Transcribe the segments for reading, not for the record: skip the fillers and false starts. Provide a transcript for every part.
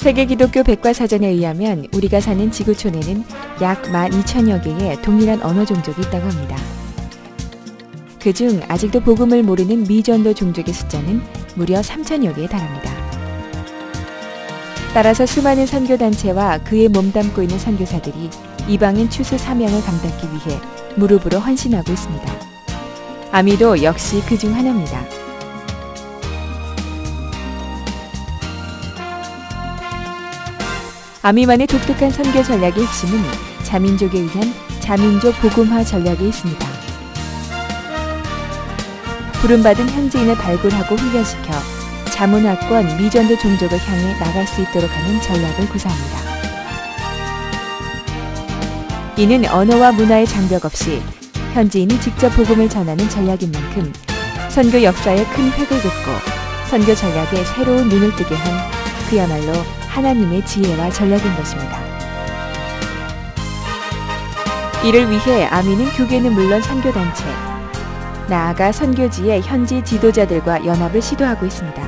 세계 기독교 백과사전에 의하면 우리가 사는 지구촌에는 약 12,000여 개의 동일한 언어 종족이 있다고 합니다. 그중 아직도 복음을 모르는 미전도 종족의 숫자는 무려 3,000여 개에 달합니다. 따라서 수많은 선교단체와 그에 몸담고 있는 선교사들이 이방인 추수 사명을 감당하기 위해 무릎으로 헌신하고 있습니다. 아미도 역시 그중 하나입니다. 아미만의 독특한 선교 전략의 핵심은 자민족에 의한 자민족 복음화 전략에 있습니다. 부름받은 현지인을 발굴하고 훈련시켜 자문화권 미전도 종족을 향해 나갈 수 있도록 하는 전략을 구사합니다. 이는 언어와 문화의 장벽 없이 현지인이 직접 복음을 전하는 전략인 만큼 선교 역사에 큰 획을 긋고 선교 전략에 새로운 눈을 뜨게 한 그야말로 하나님의 지혜와 전략인 것입니다. 이를 위해 아미는 교계는 물론 선교단체, 나아가 선교지의 현지 지도자들과 연합을 시도하고 있습니다.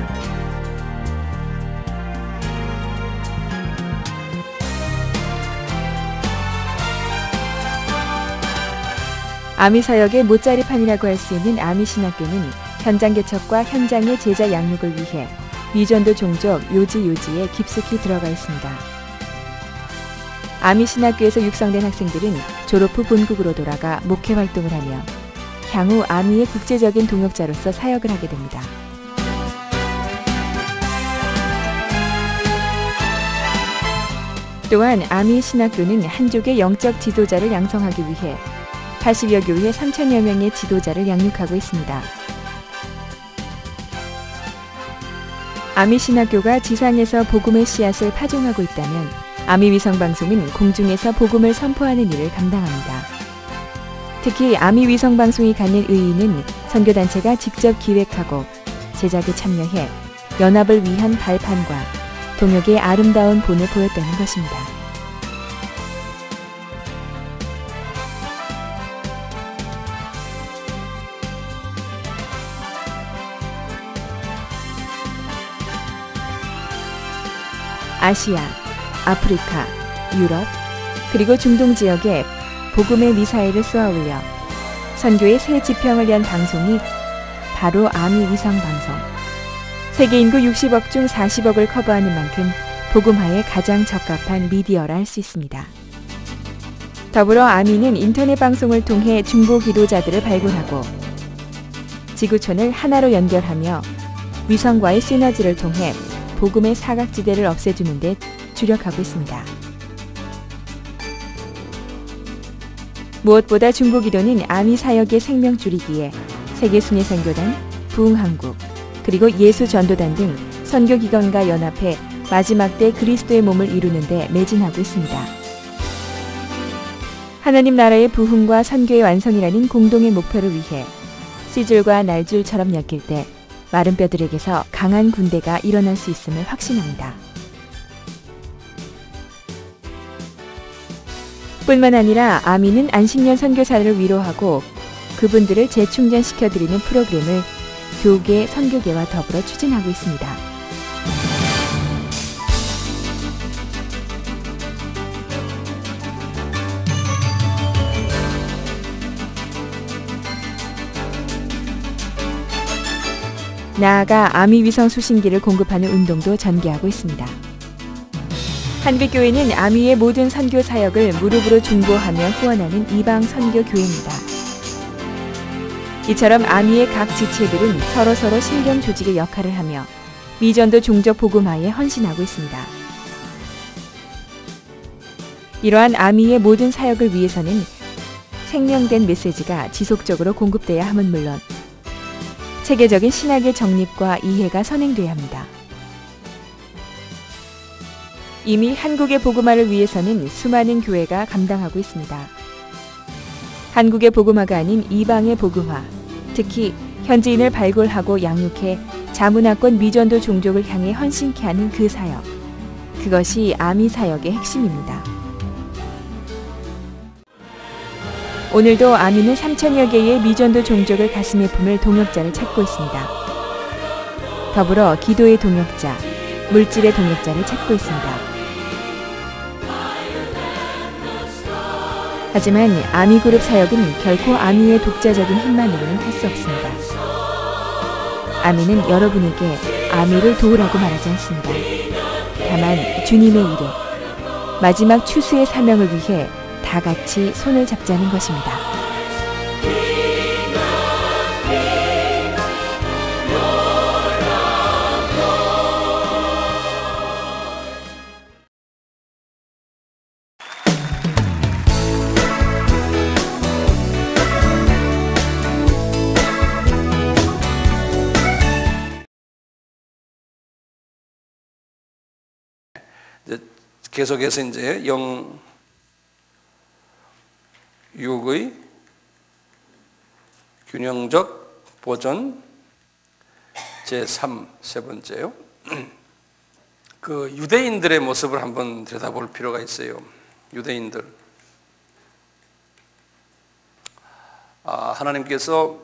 아미 사역의 못자리판이라고 할 수 있는 아미 신학교는 현장 개척과 현장의 제자 양육을 위해 미전도 종족 요지에 깊숙이 들어가 있습니다. 아미 신학교에서 육성된 학생들은 졸업 후 본국으로 돌아가 목회 활동을 하며 향후 아미의 국제적인 동역자로서 사역을 하게 됩니다. 또한 아미 신학교는 한족의 영적 지도자를 양성하기 위해 80여 교회 3,000여 명의 지도자를 양육하고 있습니다. 아미 신학교가 지상에서 복음의 씨앗을 파종하고 있다면 아미 위성방송은 공중에서 복음을 선포하는 일을 감당합니다. 특히 아미 위성방송이 갖는 의의는 선교단체가 직접 기획하고 제작에 참여해 연합을 위한 발판과 동역의 아름다운 본을 보였다는 것입니다. 아시아, 아프리카, 유럽, 그리고 중동 지역에 복음의 미사일을 쏘아올려 선교의 새 지평을 연 방송이 바로 아미 위성방송. 세계 인구 60억 중 40억을 커버하는 만큼 복음화에 가장 적합한 미디어라 할 수 있습니다. 더불어 아미는 인터넷 방송을 통해 중보 기도자들을 발굴하고 지구촌을 하나로 연결하며 위성과의 시너지를 통해 복음의 사각지대를 없애주는 데 주력하고 있습니다. 무엇보다 중보기도는 아미 사역의 생명줄이기에 세계순회선교단, 부흥한국, 그리고 예수전도단 등 선교기관과 연합해 마지막 때 그리스도의 몸을 이루는 데 매진하고 있습니다. 하나님 나라의 부흥과 선교의 완성이라는 공동의 목표를 위해 씨줄과 날줄처럼 엮일 때 마른 뼈들에게서 강한 군대가 일어날 수 있음을 확신합니다. 뿐만 아니라 아미는 안식년 선교사를 위로하고 그분들을 재충전시켜드리는 프로그램을 교계, 선교계와 더불어 추진하고 있습니다. 나아가 아미 위성 수신기를 공급하는 운동도 전개하고 있습니다. 한빛교회는 아미의 모든 선교 사역을 무릎으로 중보하며 후원하는 이방 선교 교회입니다. 이처럼 아미의 각 지체들은 서로 신경 조직의 역할을 하며 미전도 종족 복음화에 헌신하고 있습니다. 이러한 아미의 모든 사역을 위해서는 생명된 메시지가 지속적으로 공급돼야 함은 물론 체계적인 신학의 정립과 이해가 선행돼야 합니다. 이미 한국의 복음화를 위해서는 수많은 교회가 감당하고 있습니다. 한국의 복음화가 아닌 이방의 복음화, 특히 현지인을 발굴하고 양육해 자문화권 미전도 종족을 향해 헌신케 하는 그 사역, 그것이 아미 사역의 핵심입니다. 오늘도 아미는 3,000여 개의 미전도 종족을 가슴에 품을 동역자를 찾고 있습니다. 더불어 기도의 동역자, 물질의 동역자를 찾고 있습니다. 하지만 아미그룹 사역은 결코 아미의 독자적인 힘만으로는 할 수 없습니다. 아미는 여러분에게 아미를 도우라고 말하지 않습니다. 다만 주님의 일에, 마지막 추수의 사명을 위해 다 같이 손을 잡자는 것입니다. 계속해서 이제 영육의 균형적 보존 제3 세 번째요. 그 유대인들의 모습을 한번 들여다볼 필요가 있어요. 유대인들. 하나님께서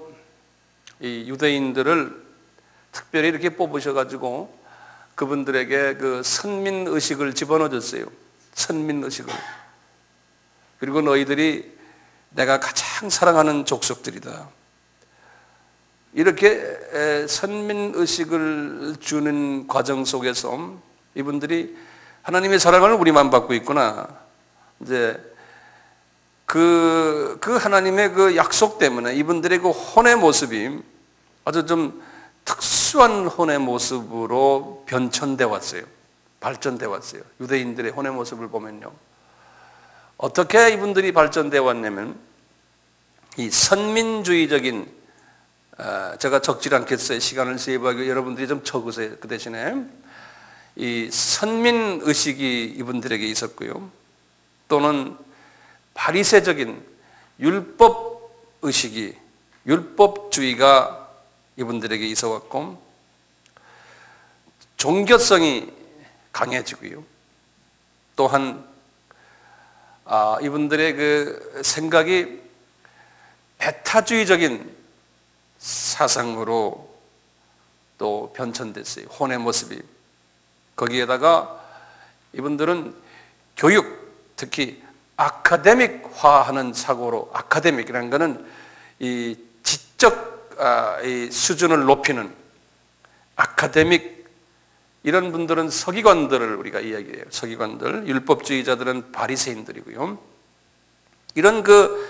이 유대인들을 특별히 이렇게 뽑으셔가지고 그분들에게 그 선민의식을 집어넣어줬어요. 선민의식을. 그리고 너희들이 내가 가장 사랑하는 족속들이다. 이렇게 선민의식을 주는 과정 속에서 이분들이 하나님의 사랑을 우리만 받고 있구나. 이제 그 하나님의 그 약속 때문에 이분들의 그 혼의 모습이 아주 좀 특수한 혼의 모습으로 변천돼 왔어요. 발전돼 왔어요. 유대인들의 혼의 모습을 보면요. 어떻게 이분들이 발전돼 왔냐면 이 선민주의적인 제가 적지 않겠어요. 시간을 세이브하기 여러분들이 좀 적으세요. 그 대신에 이 선민의식이 이분들에게 있었고요. 또는 바리새적인 율법의식이 율법주의가 이분들에게 있어왔고 종교성이 강해지고요. 또한 이분들의 그 생각이 배타주의적인 사상으로 또 변천됐어요. 혼의 모습이. 거기에다가 이분들은 교육, 특히 아카데믹화하는 사고로, 아카데믹이라는 것은 이 지적 이 수준을 높이는 아카데믹, 이런 분들은 서기관들을 우리가 이야기해요. 서기관들, 율법주의자들은 바리새인들이고요. 이런 그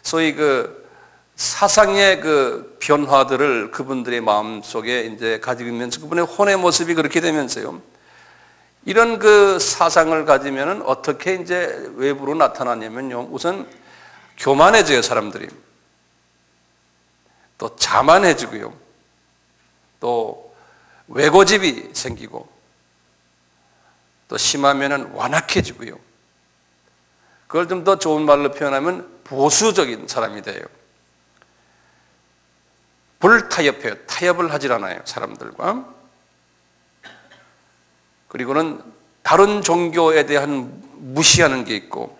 소위 그 사상의 그 변화들을 그분들의 마음 속에 이제 가지고 있면서 그분의 혼의 모습이 그렇게 되면서요. 이런 그 사상을 가지면은 어떻게 이제 외부로 나타나냐면요. 우선 교만해져요, 사람들이. 또 자만해지고요. 또 외고집이 생기고 또 심하면은 완악해지고요. 그걸 좀 더 좋은 말로 표현하면 보수적인 사람이 돼요. 불타협해요. 타협을 하질 않아요, 사람들과. 그리고는 다른 종교에 대한 무시하는 게 있고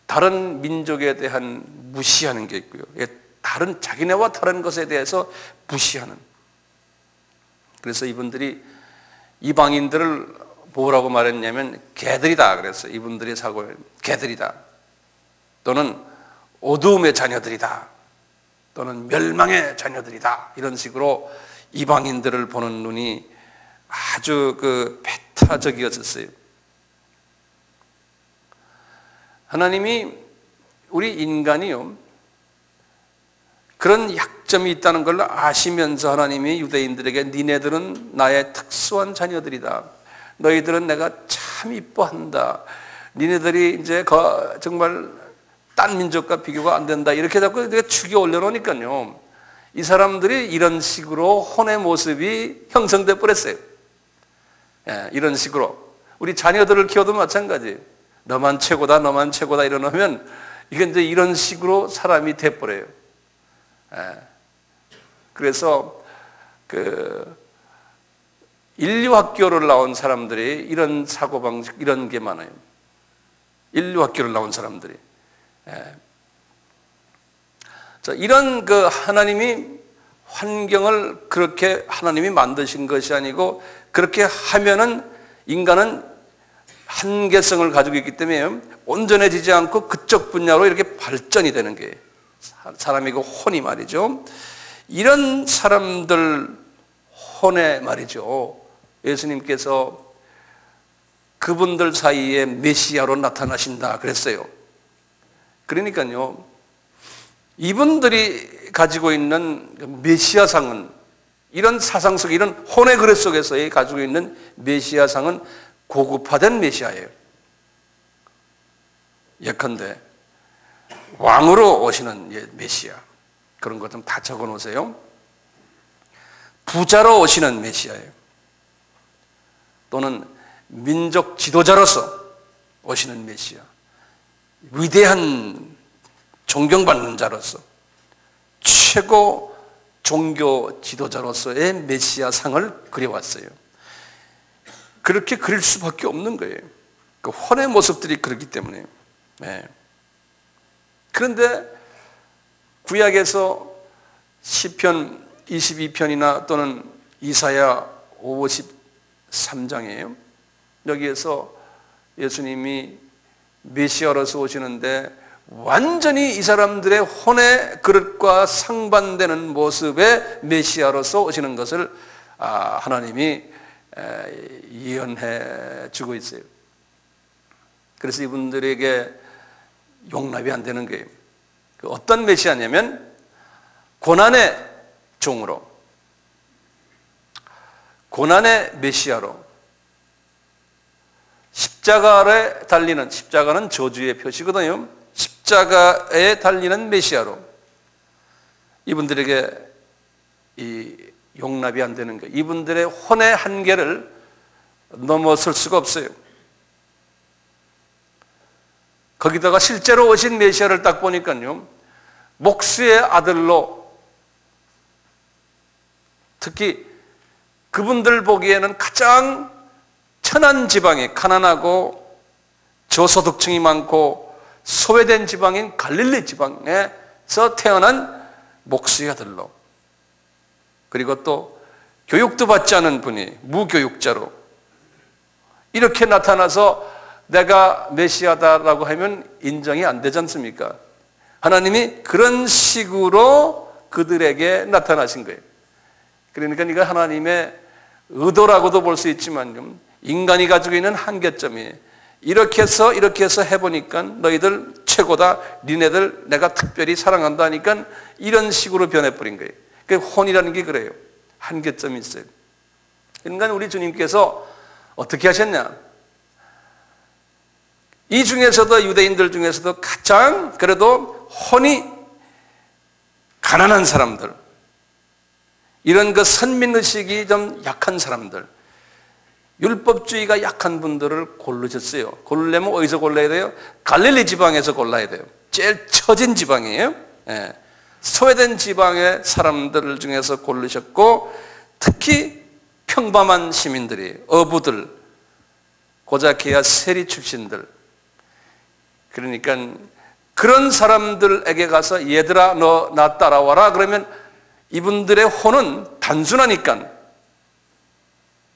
다른 민족에 대한 무시하는 게 있고요. 다른 자기네와 다른 것에 대해서 무시하는. 그래서 이분들이 이방인들을 뭐라고 말했냐면 개들이다 그랬어요. 이분들의 사고를 개들이다. 또는 어두움의 자녀들이다. 또는 멸망의 자녀들이다. 이런 식으로 이방인들을 보는 눈이 아주 그 배타적이었었어요. 하나님이 우리 인간이요, 그런 약점이 있다는 걸 아시면서 하나님이 유대인들에게 니네들은 나의 특수한 자녀들이다. 너희들은 내가 참 이뻐한다. 니네들이 이제 정말 딴 민족과 비교가 안 된다. 이렇게 자꾸 축이 올려놓으니까요. 이 사람들이 이런 식으로 혼의 모습이 형성돼 버렸어요. 이런 식으로. 우리 자녀들을 키워도 마찬가지. 너만 최고다, 너만 최고다 이러면 이게 이제 이런 식으로 사람이 돼버려요. 그래서 그 인류학교를 나온 사람들이 이런 사고방식, 이런 게 많아요. 인류학교를 나온 사람들이. 자, 이런 그 하나님이 환경을 그렇게 하나님이 만드신 것이 아니고 그렇게 하면은 인간은 한계성을 가지고 있기 때문에 온전해지지 않고 그쪽 분야로 이렇게 발전이 되는 게 사람이고 혼이 말이죠. 이런 사람들 혼에 말이죠. 예수님께서 그분들 사이에 메시아로 나타나신다 그랬어요. 그러니까요, 이분들이 가지고 있는 메시아상은, 이런 사상 속에, 이런 혼의 그릇 속에서 가지고 있는 메시아상은 고급화된 메시아예요. 예컨대 왕으로 오시는 메시아, 그런 것 좀 다 적어 놓으세요. 부자로 오시는 메시아예요. 또는 민족 지도자로서 오시는 메시아, 위대한 존경받는 자로서 최고 종교 지도자로서의 메시아상을 그려왔어요. 그렇게 그릴 수밖에 없는 거예요. 그 혼의 모습들이 그렇기 때문에. 네. 그런데 구약에서 시편 22편이나 또는 이사야 53장이에요. 여기에서 예수님이 메시아로서 오시는데 완전히 이 사람들의 혼의 그릇과 상반되는 모습의 메시아로서 오시는 것을 하나님이 예언해 주고 있어요. 그래서 이분들에게 용납이 안 되는 거예요. 어떤 메시아냐면 고난의 종으로, 고난의 메시아로, 십자가에 달리는, 십자가는 저주의 표시거든요. 십자가에 달리는 메시아로 이분들에게 이 용납이 안 되는 거예요. 이분들의 혼의 한계를 넘어설 수가 없어요. 거기다가 실제로 오신 메시아를 딱 보니까요, 목수의 아들로, 특히 그분들 보기에는 가장 천한 지방에, 가난하고 저소득층이 많고 소외된 지방인 갈릴리 지방에서 태어난 목수의 아들로, 그리고 또 교육도 받지 않은 분이 무교육자로 이렇게 나타나서 내가 메시아다라고 하면 인정이 안 되지 않습니까? 하나님이 그런 식으로 그들에게 나타나신 거예요. 그러니까 이거 하나님의 의도라고도 볼 수 있지만 인간이 가지고 있는 한계점이 이렇게 해서 해보니까 너희들 최고다, 니네들 내가 특별히 사랑한다 하니까 이런 식으로 변해버린 거예요. 그러니까 혼이라는 게 그래요. 한계점이 있어요. 그러니까 우리 주님께서 어떻게 하셨냐? 이 중에서도, 유대인들 중에서도 가장 그래도 혼이 가난한 사람들, 이런 그 선민의식이 좀 약한 사람들, 율법주의가 약한 분들을 고르셨어요. 고르려면 어디서 골라야 돼요? 갈릴리 지방에서 골라야 돼요. 제일 처진 지방이에요. 예. 소외된 지방의 사람들 중에서 고르셨고, 특히 평범한 시민들이, 어부들, 고자키아 세리 출신들, 그러니까 그런 사람들에게 가서 얘들아 너 나 따라와라 그러면 이분들의 혼은 단순하니까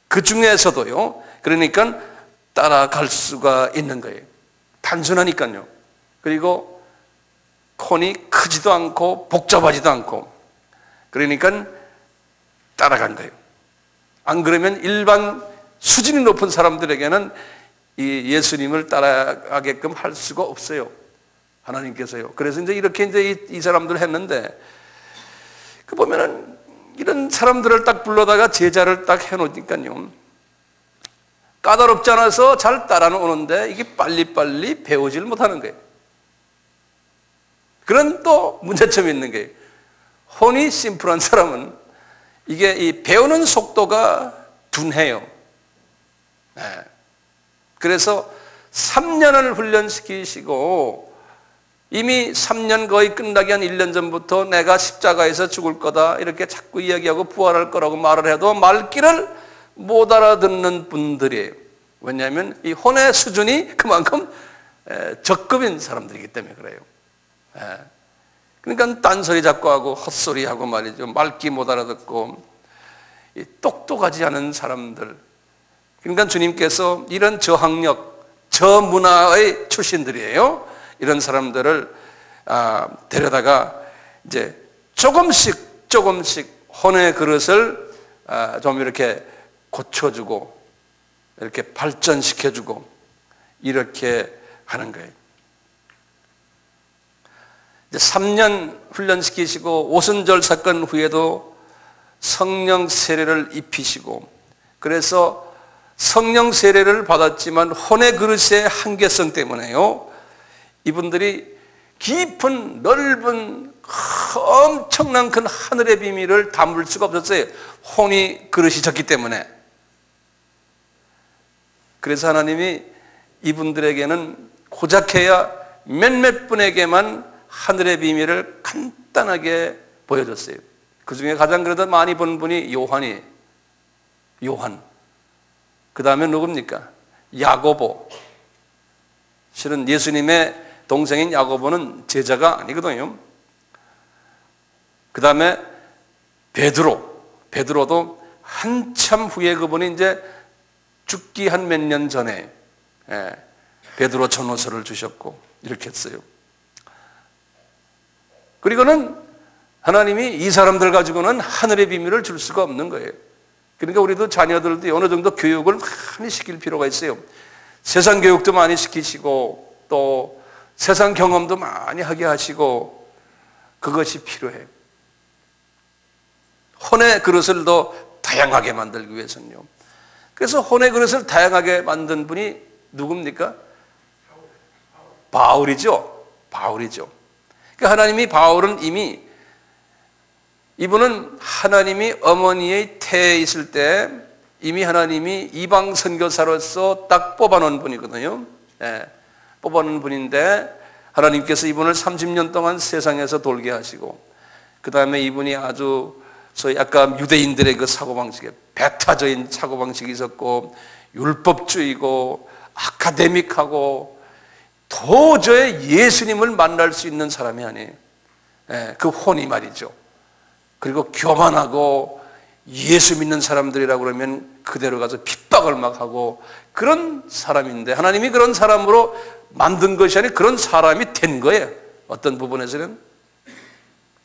그 중에서도요, 그러니까 따라갈 수가 있는 거예요. 단순하니까요. 그리고 혼이 크지도 않고 복잡하지도 않고, 그러니까 따라간 거예요. 안 그러면 일반 수준이 높은 사람들에게는 이 예수님을 따라가게끔 할 수가 없어요. 하나님께서요. 그래서 이렇게 이 사람들 했는데, 그 보면은 이런 사람들을 딱 불러다가 제자를 딱 해놓으니까요, 까다롭지 않아서 잘 따라오는데 이게 빨리빨리 배우질 못하는 거예요. 그런 또 문제점이 있는 거예요. 혼이 심플한 사람은 이게 이 배우는 속도가 둔해요. 네. 그래서 3년을 훈련시키시고 이미 3년 거의 끝나기 한 1년 전부터 내가 십자가에서 죽을 거다 이렇게 자꾸 이야기하고 부활할 거라고 말을 해도 말귀를 못 알아듣는 분들이에요. 왜냐하면 이 혼의 수준이 그만큼 적급인 사람들이기 때문에 그래요. 그러니까 딴소리 자꾸 하고 헛소리하고 말이죠. 말귀 못 알아듣고 똑똑하지 않은 사람들, 그러니까 주님께서 이런 저학력, 저문화의 출신들이에요. 이런 사람들을 데려다가 이제 조금씩 혼의 그릇을 좀 이렇게 고쳐주고 이렇게 발전시켜주고 이렇게 하는 거예요. 이제 3년 훈련시키시고 오순절 사건 후에도 성령 세례를 입히시고, 그래서 성령 세례를 받았지만 혼의 그릇의 한계성 때문에요, 이분들이 깊은 넓은 엄청난 큰 하늘의 비밀을 담을 수가 없었어요. 혼이 그릇이 졌기 때문에. 그래서 하나님이 이분들에게는 고작해야 몇몇 분에게만 하늘의 비밀을 간단하게 보여줬어요. 그 중에 가장 그래도 많이 본 분이 요한. 그 다음에 누굽니까? 야고보. 실은 예수님의 동생인 야고보는 제자가 아니거든요. 그 다음에 베드로도 한참 후에 그분이 이제 죽기 한 몇 년 전에 베드로 전후서를 주셨고 이렇게 했어요. 그리고는 하나님이 이 사람들 가지고는 하늘의 비밀을 줄 수가 없는 거예요. 그러니까 우리도 자녀들도 어느 정도 교육을 많이 시킬 필요가 있어요. 세상 교육도 많이 시키시고 또 세상 경험도 많이 하게 하시고 그것이 필요해요. 혼의 그릇을 더 다양하게 만들기 위해서는요. 그래서 혼의 그릇을 다양하게 만든 분이 누굽니까? 바울이죠. 그러니까 하나님이 바울은 이분은 하나님이 어머니의 태에 있을 때 이미 하나님이 이방 선교사로서 딱 뽑아놓은 분이거든요. 뽑아놓은 분인데 하나님께서 이분을 30년 동안 세상에서 돌게 하시고, 그 다음에 이분이 아주 소위 아까 유대인들의 그 사고방식에 배타적인 사고방식이 있었고 율법주의고 아카데믹하고 도저히 예수님을 만날 수 있는 사람이 아니에요. 그 혼이 말이죠. 그리고 교만하고 예수 믿는 사람들이라고 그러면 그대로 가서 핍박을 막 하고 그런 사람인데, 하나님이 그런 사람으로 만든 것이 아니라 그런 사람이 된 거예요. 어떤 부분에서는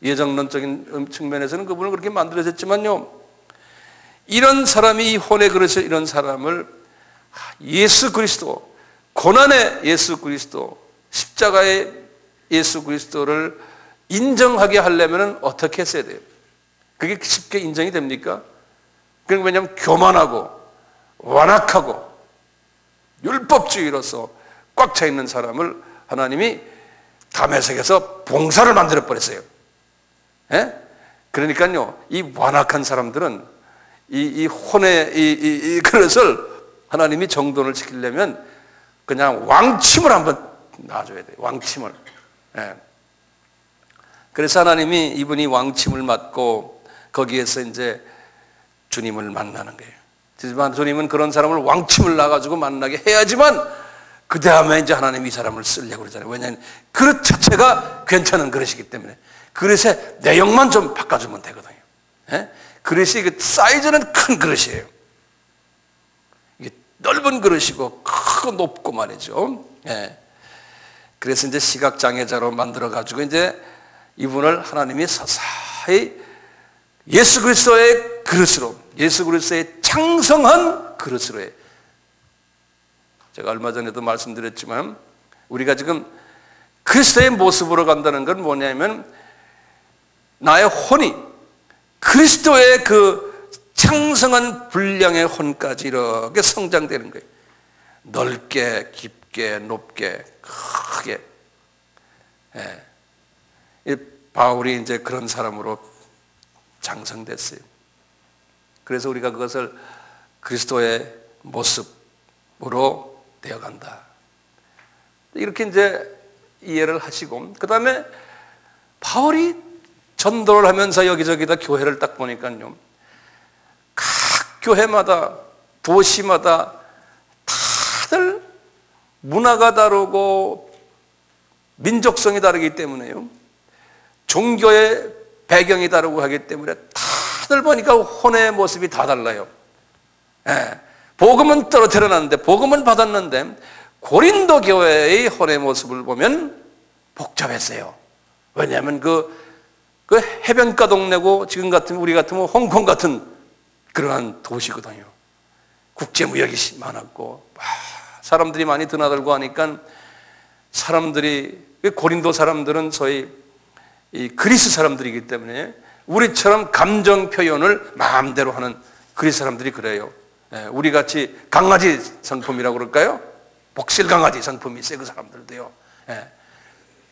예정론적인 측면에서는 그분을 그렇게 만들어졌지만요, 이런 사람이 이 혼의 그릇에 이런 사람을 예수 그리스도, 고난의 예수 그리스도, 십자가의 예수 그리스도를 인정하게 하려면 어떻게 했어야 돼요? 그게 쉽게 인정이 됩니까? 그러니까 왜냐하면 교만하고 완악하고 율법주의로서 꽉 차 있는 사람을 하나님이 다메섹에서 봉사를 만들어 버렸어요. 그러니까요, 이 완악한 사람들은 이 혼의 이 그릇을 하나님이 정돈을 시키려면 그냥 왕침을 한번 놔줘야 돼요. 왕침을. 그래서 하나님이 이분이 왕침을 맡고 거기에서 이제 주님을 만나는 거예요. 하지만 주님은 그런 사람을 왕침을 놔가지고 만나게 해야지만 그 다음에 이제 하나님이 이 사람을 쓰려고 그러잖아요. 왜냐하면 그릇 자체가 괜찮은 그릇이기 때문에 그릇의 내용만 좀 바꿔주면 되거든요. 그릇이 그 사이즈는 큰 그릇이에요. 이게 넓은 그릇이고 크고 높고 말이죠. 그래서 이제 시각장애자로 만들어가지고 이제 이분을 하나님이 서서히 예수 그리스도의 그릇으로, 예수 그리스도의 창성한 그릇으로 해. 제가 얼마 전에도 말씀드렸지만 우리가 지금 그리스도의 모습으로 간다는 건 뭐냐면 나의 혼이 그리스도의 그 창성한 분량의 혼까지 이렇게 성장되는 거예요. 넓게, 깊게, 높게, 크게. 바울이 이제 그런 사람으로 장성됐어요. 그래서 우리가 그것을 그리스도의 모습으로 되어간다. 이렇게 이제 이해를 하시고, 그 다음에 바울이 전도를 하면서 여기저기다 교회를 딱 보니까요, 각 교회마다 도시마다 다들 문화가 다르고 민족성이 다르기 때문에요, 종교의 배경이 다르고 하기 때문에 다들 보니까 혼의 모습이 다 달라요. 복음은 떨어뜨려놨는데, 복음은 받았는데 고린도 교회의 혼의 모습을 보면 복잡했어요. 왜냐하면 그 해변가 동네고, 지금 같으면 우리 같으면 홍콩 같은 그러한 도시거든요. 국제무역이 많았고 사람들이 많이 드나들고 하니까 사람들이, 고린도 사람들은 소위 이 그리스 사람들이기 때문에 우리처럼 감정 표현을 마음대로 하는 그리스 사람들이 그래요. 우리 같이 강아지 성품이라고 그럴까요? 복실 강아지 성품이 있어요, 그 사람들도요.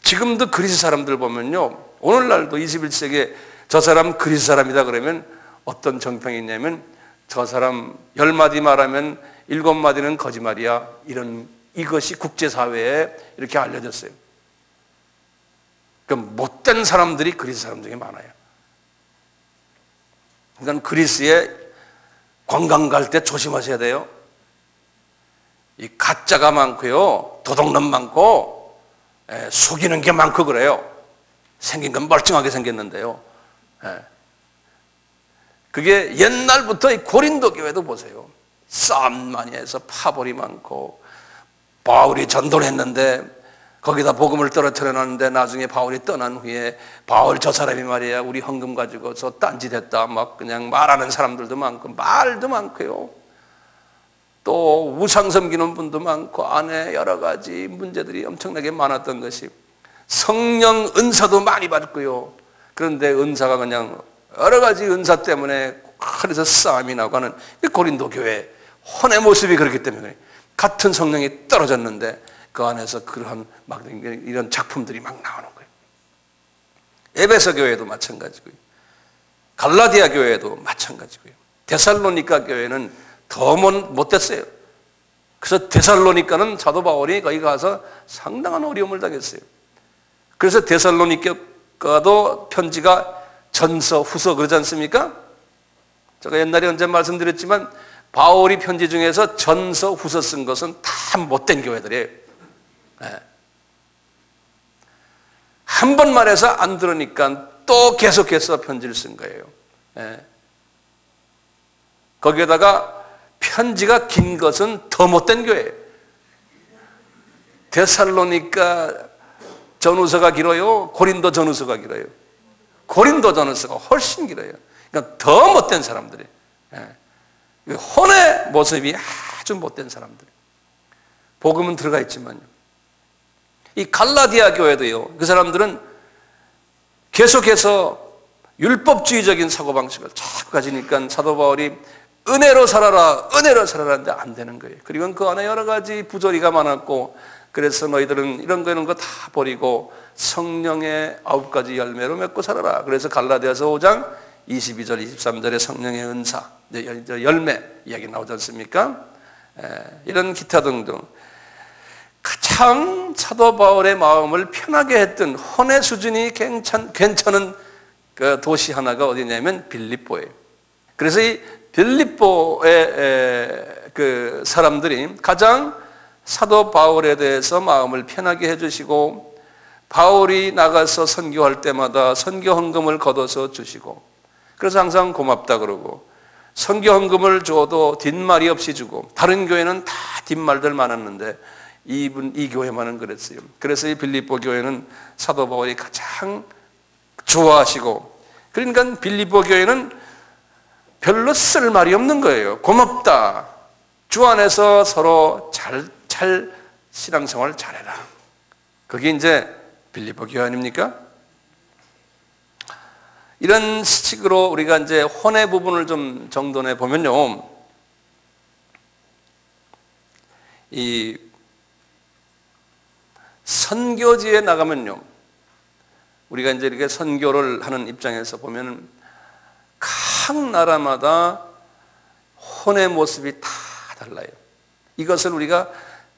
지금도 그리스 사람들 보면요, 오늘날도 21세기에 저 사람 그리스 사람이다 그러면 어떤 정평이 있냐면, 저 사람 10마디 말하면 7마디는 거짓말이야, 이것이 국제사회에 이렇게 알려졌어요. 그러니까 못된 사람들이 그리스 사람 중에 많아요. 그러니까 그리스에 관광 갈 때 조심하셔야 돼요. 이 가짜가 많고요, 도둑놈 많고, 속이는 게 많고 그래요. 생긴 건 멀쩡하게 생겼는데요. 그게 옛날부터 이 고린도 교회도 보세요. 싸움 많이 해서 파벌이 많고, 바울이 전도했는데 거기다 복음을 떨어뜨려 놨는데 나중에 바울이 떠난 후에 바울 저 사람이 말이야 우리 헌금 가지고서 딴짓했다 막 그냥 말하는 사람들도 많고, 말도 많고요. 또 우상 섬기는 분도 많고, 안에 여러 가지 문제들이 엄청나게 많았던 것이, 성령 은사도 많이 받고요. 그런데 은사가 그냥 여러 가지 은사 때문에 그래서 싸움이 나고 하는 고린도 교회 혼의 모습이 그렇기 때문에 같은 성령이 떨어졌는데 그 안에서 그러한 막 이런 작품들이 막 나오는 거예요. 에베소 교회도 마찬가지고요. 갈라디아 교회도 마찬가지고요. 데살로니가 교회는 더 못됐어요. 그래서 데살로니가는 사도 바울이 거기 가서 상당한 어려움을 당했어요. 그래서 데살로니가도 편지가 전서, 후서 그러지 않습니까? 제가 옛날에 언제 말씀드렸지만 바울이 편지 중에서 전서, 후서 쓴 것은 다 못된 교회들이에요. 한 번 말해서 안 들으니까 또 계속해서 편지를 쓴 거예요. 거기에다가 편지가 긴 것은 더 못된 교회예요. 데살로니가 전후서가 길어요? 고린도 전후서가 길어요? 고린도 전후서가 훨씬 길어요. 그러니까 더 못된 사람들이에요. 혼의 모습이 아주 못된 사람들. 복음은 들어가 있지만요. 이 갈라디아 교회도요, 그 사람들은 계속해서 율법주의적인 사고방식을 자꾸 가지니까 사도 바울이 은혜로 살아라, 은혜로 살아라 하는데 안 되는 거예요. 그리고 그 안에 여러 가지 부조리가 많았고, 그래서 너희들은 이런 거 다 버리고 성령의 9가지 열매로 맺고 살아라. 그래서 갈라디아서 5장 22절 23절에 성령의 은사, 열매 이야기 나오지 않습니까? 이런 기타 등등 가장 사도 바울의 마음을 편하게 했던 혼의 수준이 괜찮은 그 도시 하나가 어디냐면 빌립보예요. 그래서 이 빌립보의 그 사람들이 가장 사도 바울에 대해서 마음을 편하게 해주시고, 바울이 나가서 선교할 때마다 선교 헌금을 걷어서 주시고, 그래서 항상 고맙다 그러고, 선교 헌금을 줘도 뒷말이 없이 주고, 다른 교회는 다 뒷말들 많았는데 이 교회만은 그랬어요. 그래서 이 빌립보 교회는 사도 바울이 가장 좋아하시고, 그러니까 빌립보 교회는 별로 쓸 말이 없는 거예요. 고맙다. 주 안에서 서로 잘 신앙생활 잘해라. 그게 이제 빌립보 교회 아닙니까? 이런 식으로 우리가 이제 혼의 부분을 좀 정돈해 보면요, 이 선교지에 나가면요, 우리가 이제 이렇게 선교를 하는 입장에서 보면 각 나라마다 혼의 모습이 다 달라요. 이것을 우리가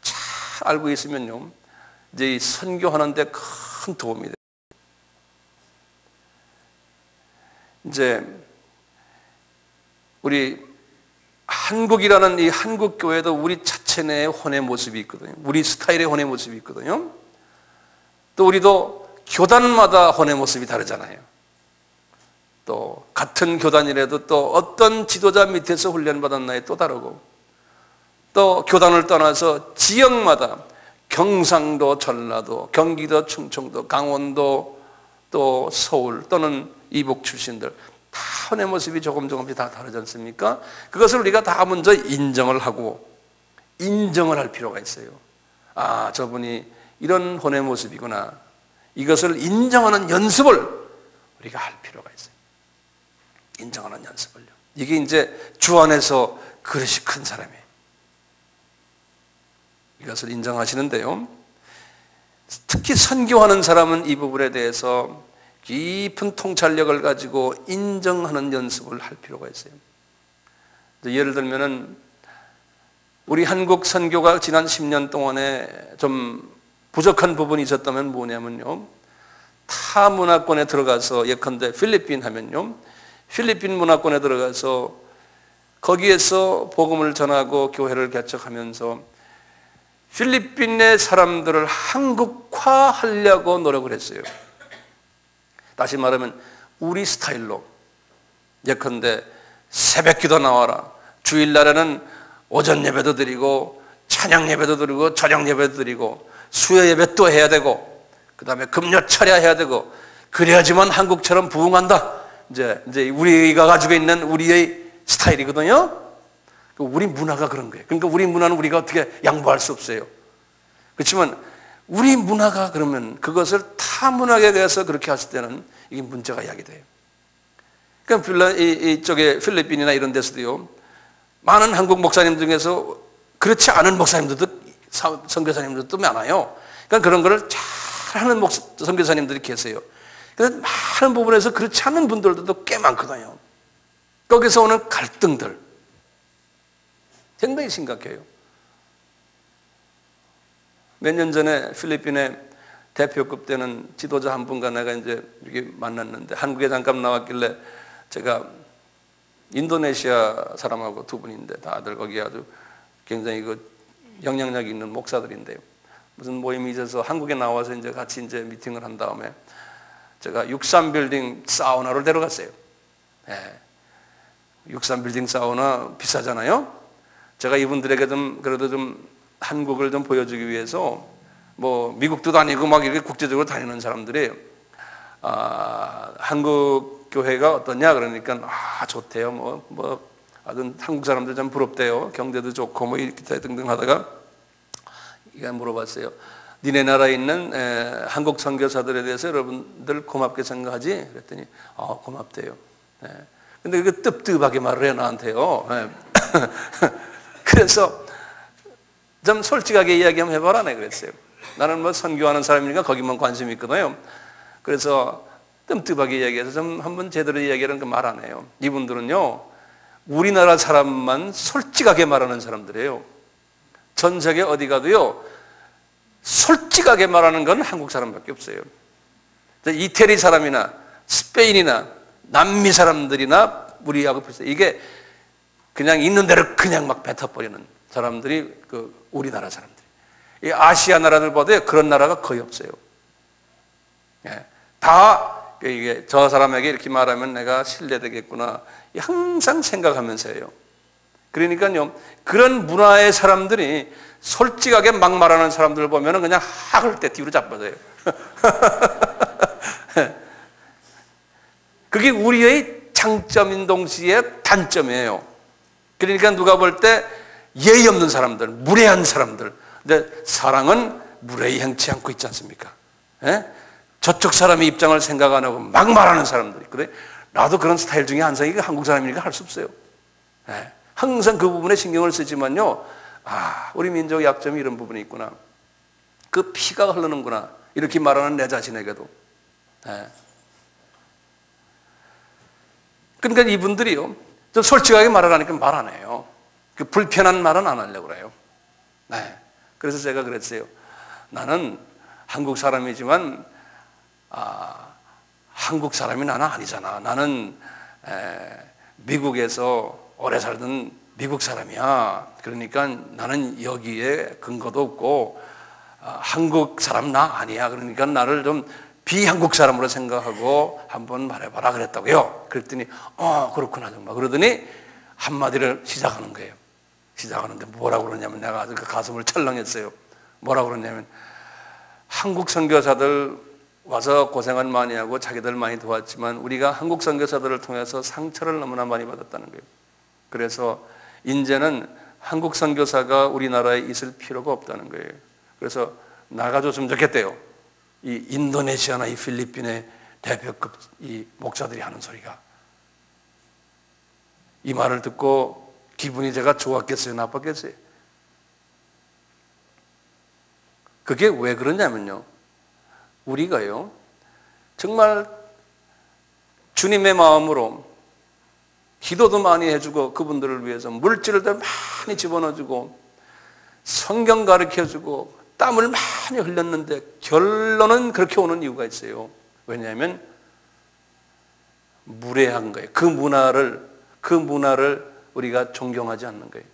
잘 알고 있으면요, 이제 이 선교하는데 큰 도움이 돼요. 이제 우리 한국이라는 이 한국 교회도 우리 자체 내에 혼의 모습이 있거든요. 우리 스타일의 혼의 모습이 있거든요. 또 우리도 교단마다 혼의 모습이 다르잖아요. 또 같은 교단이라도 또 어떤 지도자 밑에서 훈련받았나에 또 다르고, 또 교단을 떠나서 지역마다 경상도, 전라도, 경기도, 충청도, 강원도, 또 서울 또는 이북 출신들 다 혼의 모습이 조금씩 다 다르지 않습니까? 그것을 우리가 다 먼저 인정을 하고 인정을 할 필요가 있어요. 아, 저분이 이런 혼의 모습이구나. 이것을 인정하는 연습을 우리가 할 필요가 있어요. 인정하는 연습을요. 이게 이제 주 안에서 그릇이 큰 사람이에요. 이것을 인정하시는데요. 특히 선교하는 사람은 이 부분에 대해서 깊은 통찰력을 가지고 인정하는 연습을 할 필요가 있어요. 예를 들면은 우리 한국 선교가 지난 10년 동안에 좀 부족한 부분이 있었다면 뭐냐면요. 타 문화권에 들어가서 예컨대 필리핀 하면요. 필리핀 문화권에 들어가서 거기에서 복음을 전하고 교회를 개척하면서 필리핀의 사람들을 한국화하려고 노력을 했어요. 다시 말하면 우리 스타일로 예컨대 새벽기도 나와라. 주일날에는 오전 예배도 드리고 찬양 예배도 드리고 저녁 예배도 드리고 수요 예배 또 해야 되고 그 다음에 금요 철야해야 되고 그래야지만 한국처럼 부흥한다. 이제 우리가 가지고 있는 우리의 스타일이거든요. 우리 문화가 그런 거예요. 그러니까 우리 문화는 우리가 어떻게 양보할 수 없어요. 그렇지만 우리 문화가 그러면 그것을 타 문화에 대해서 그렇게 했을 때는 이게 문제가 야기돼요. 그러니까 이쪽에 필리핀이나 이런 데서도요. 많은 한국 목사님 중에서 그렇지 않은 목사님들도 선교사님들도 많아요. 그러니까 그런 거를 잘하는 선교사님들이 계세요. 그래서 많은 부분에서 그렇지 않은 분들도 꽤 많거든요. 거기서 오는 갈등들 상당히 심각해요. 몇 년 전에 필리핀의 대표급 되는 지도자 한 분과 내가 이제 이렇게 만났는데 한국에 잠깐 나왔길래 제가 인도네시아 사람하고 두 분인데 다들 거기 아주 굉장히 그 영향력 있는 목사들인데요. 무슨 모임이 있어서 한국에 나와서 이제 같이 이제 미팅을 한 다음에 제가 63빌딩 사우나를 데려갔어요. 네. 63빌딩 사우나 비싸잖아요. 제가 이분들에게 좀 그래도 좀 한국을 좀 보여주기 위해서 뭐 미국도 다니고 막 이렇게 국제적으로 다니는 사람들이 한국 교회가 어떠냐 그러니까 좋대요. 뭐 아주 한국 사람들 좀 부럽대요. 경제도 좋고 뭐 이렇게 등등 하다가 이가 물어봤어요. 니네 나라에 있는 한국 선교사들에 대해서 여러분들 고맙게 생각하지? 그랬더니 고맙대요. 네. 근데 그게 떱떱하게 말을 해 나한테요. 네. 그래서 좀 솔직하게 이야기 한번 해봐라 네 그랬어요. 나는 뭐 선교하는 사람이니까 거기만 관심이 있거든요. 그래서 뜸뜸하게 이야기해서 좀 한번 제대로 이야기하는 그 말 안 해요. 이분들은요 우리나라 사람만 솔직하게 말하는 사람들이에요. 전 세계 어디 가도요 솔직하게 말하는 건 한국 사람밖에 없어요. 이태리 사람이나 스페인이나 남미 사람들이나 우리하고 비슷해요. 이게 그냥 있는 대로 그냥 막 뱉어버리는 사람들이 그 우리나라 사람들. 이 아시아 나라들보다 그런 나라가 거의 없어요. 예. 다 이게 저 사람에게 이렇게 말하면 내가 신뢰되겠구나. 항상 생각하면서 해요. 그러니까요 그런 문화의 사람들이 솔직하게 막 말하는 사람들을 보면 그냥 학을 때 뒤로 자빠져요. 그게 우리의 장점인 동시에 단점이에요. 그러니까 누가 볼 때 예의 없는 사람들, 무례한 사람들. 근데 사랑은 무례히 행치 않고 있지 않습니까? 예? 저쪽 사람의 입장을 생각 안 하고 막 말하는 사람들이 그래. 나도 그런 스타일 중에 한 사람이 한국 사람이니까 할 수 없어요. 예. 항상 그 부분에 신경을 쓰지만요. 우리 민족의 약점이 이런 부분이 있구나. 그 피가 흐르는구나. 이렇게 말하는 내 자신에게도. 예. 그러니까 이분들이요. 좀 솔직하게 말을 하니까 말 안 해요. 그 불편한 말은 안 하려고 그래요. 네. 그래서 제가 그랬어요. 나는 한국 사람이지만 한국 사람이 나는 아니잖아. 나는 미국에서 오래 살던 미국 사람이야. 그러니까 나는 여기에 근거도 없고 한국 사람 나 아니야. 그러니까 나를 좀 비한국 사람으로 생각하고 한번 말해봐라 그랬다고요. 그랬더니 그렇구나 정말. 그러더니 한마디를 시작하는 거예요. 시작하는데 뭐라고 그러냐면 내가 아주 그 가슴을 철렁했어요. 뭐라고 그러냐면 한국 선교사들 와서 고생을 많이 하고 자기들 많이 도왔지만 우리가 한국 선교사들을 통해서 상처를 너무나 많이 받았다는 거예요. 그래서 이제는 한국 선교사가 우리나라에 있을 필요가 없다는 거예요. 그래서 나가줬으면 좋겠대요. 이 인도네시아나 이 필리핀의 대표급 이 목사들이 하는 소리가. 이 말을 듣고 기분이 제가 좋았겠어요? 나빴겠어요? 그게 왜 그러냐면요. 우리가요, 정말 주님의 마음으로 기도도 많이 해주고 그분들을 위해서 물질을 더 많이 집어넣어주고 성경 가르쳐주고 땀을 많이 흘렸는데 결론은 그렇게 오는 이유가 있어요. 왜냐하면 무례한 거예요. 그 문화를 우리가 존경하지 않는 거예요.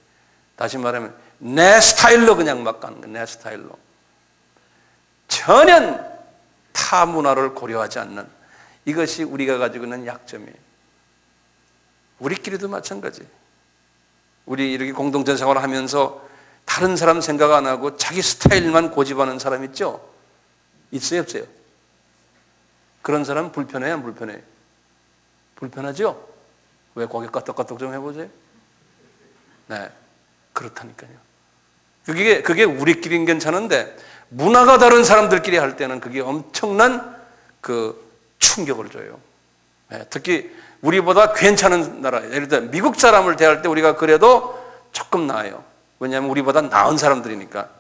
다시 말하면 내 스타일로 그냥 막 가는 거예요. 내 스타일로. 전혀 타 문화를 고려하지 않는 이것이 우리가 가지고 있는 약점이에요. 우리끼리도 마찬가지. 우리 이렇게 공동체 생활을 하면서 다른 사람 생각 안 하고 자기 스타일만 고집하는 사람 있죠? 있어요, 없어요? 그런 사람 불편해요, 안 불편해요? 불편하죠? 왜 고개 까딱까딱 좀 해보세요? 네, 그렇다니까요. 그게 우리끼리는 괜찮은데 문화가 다른 사람들끼리 할 때는 그게 엄청난 그 충격을 줘요. 네, 특히 우리보다 괜찮은 나라, 예를 들어 미국 사람을 대할 때 우리가 그래도 조금 나아요. 왜냐하면 우리보다 나은 사람들이니까.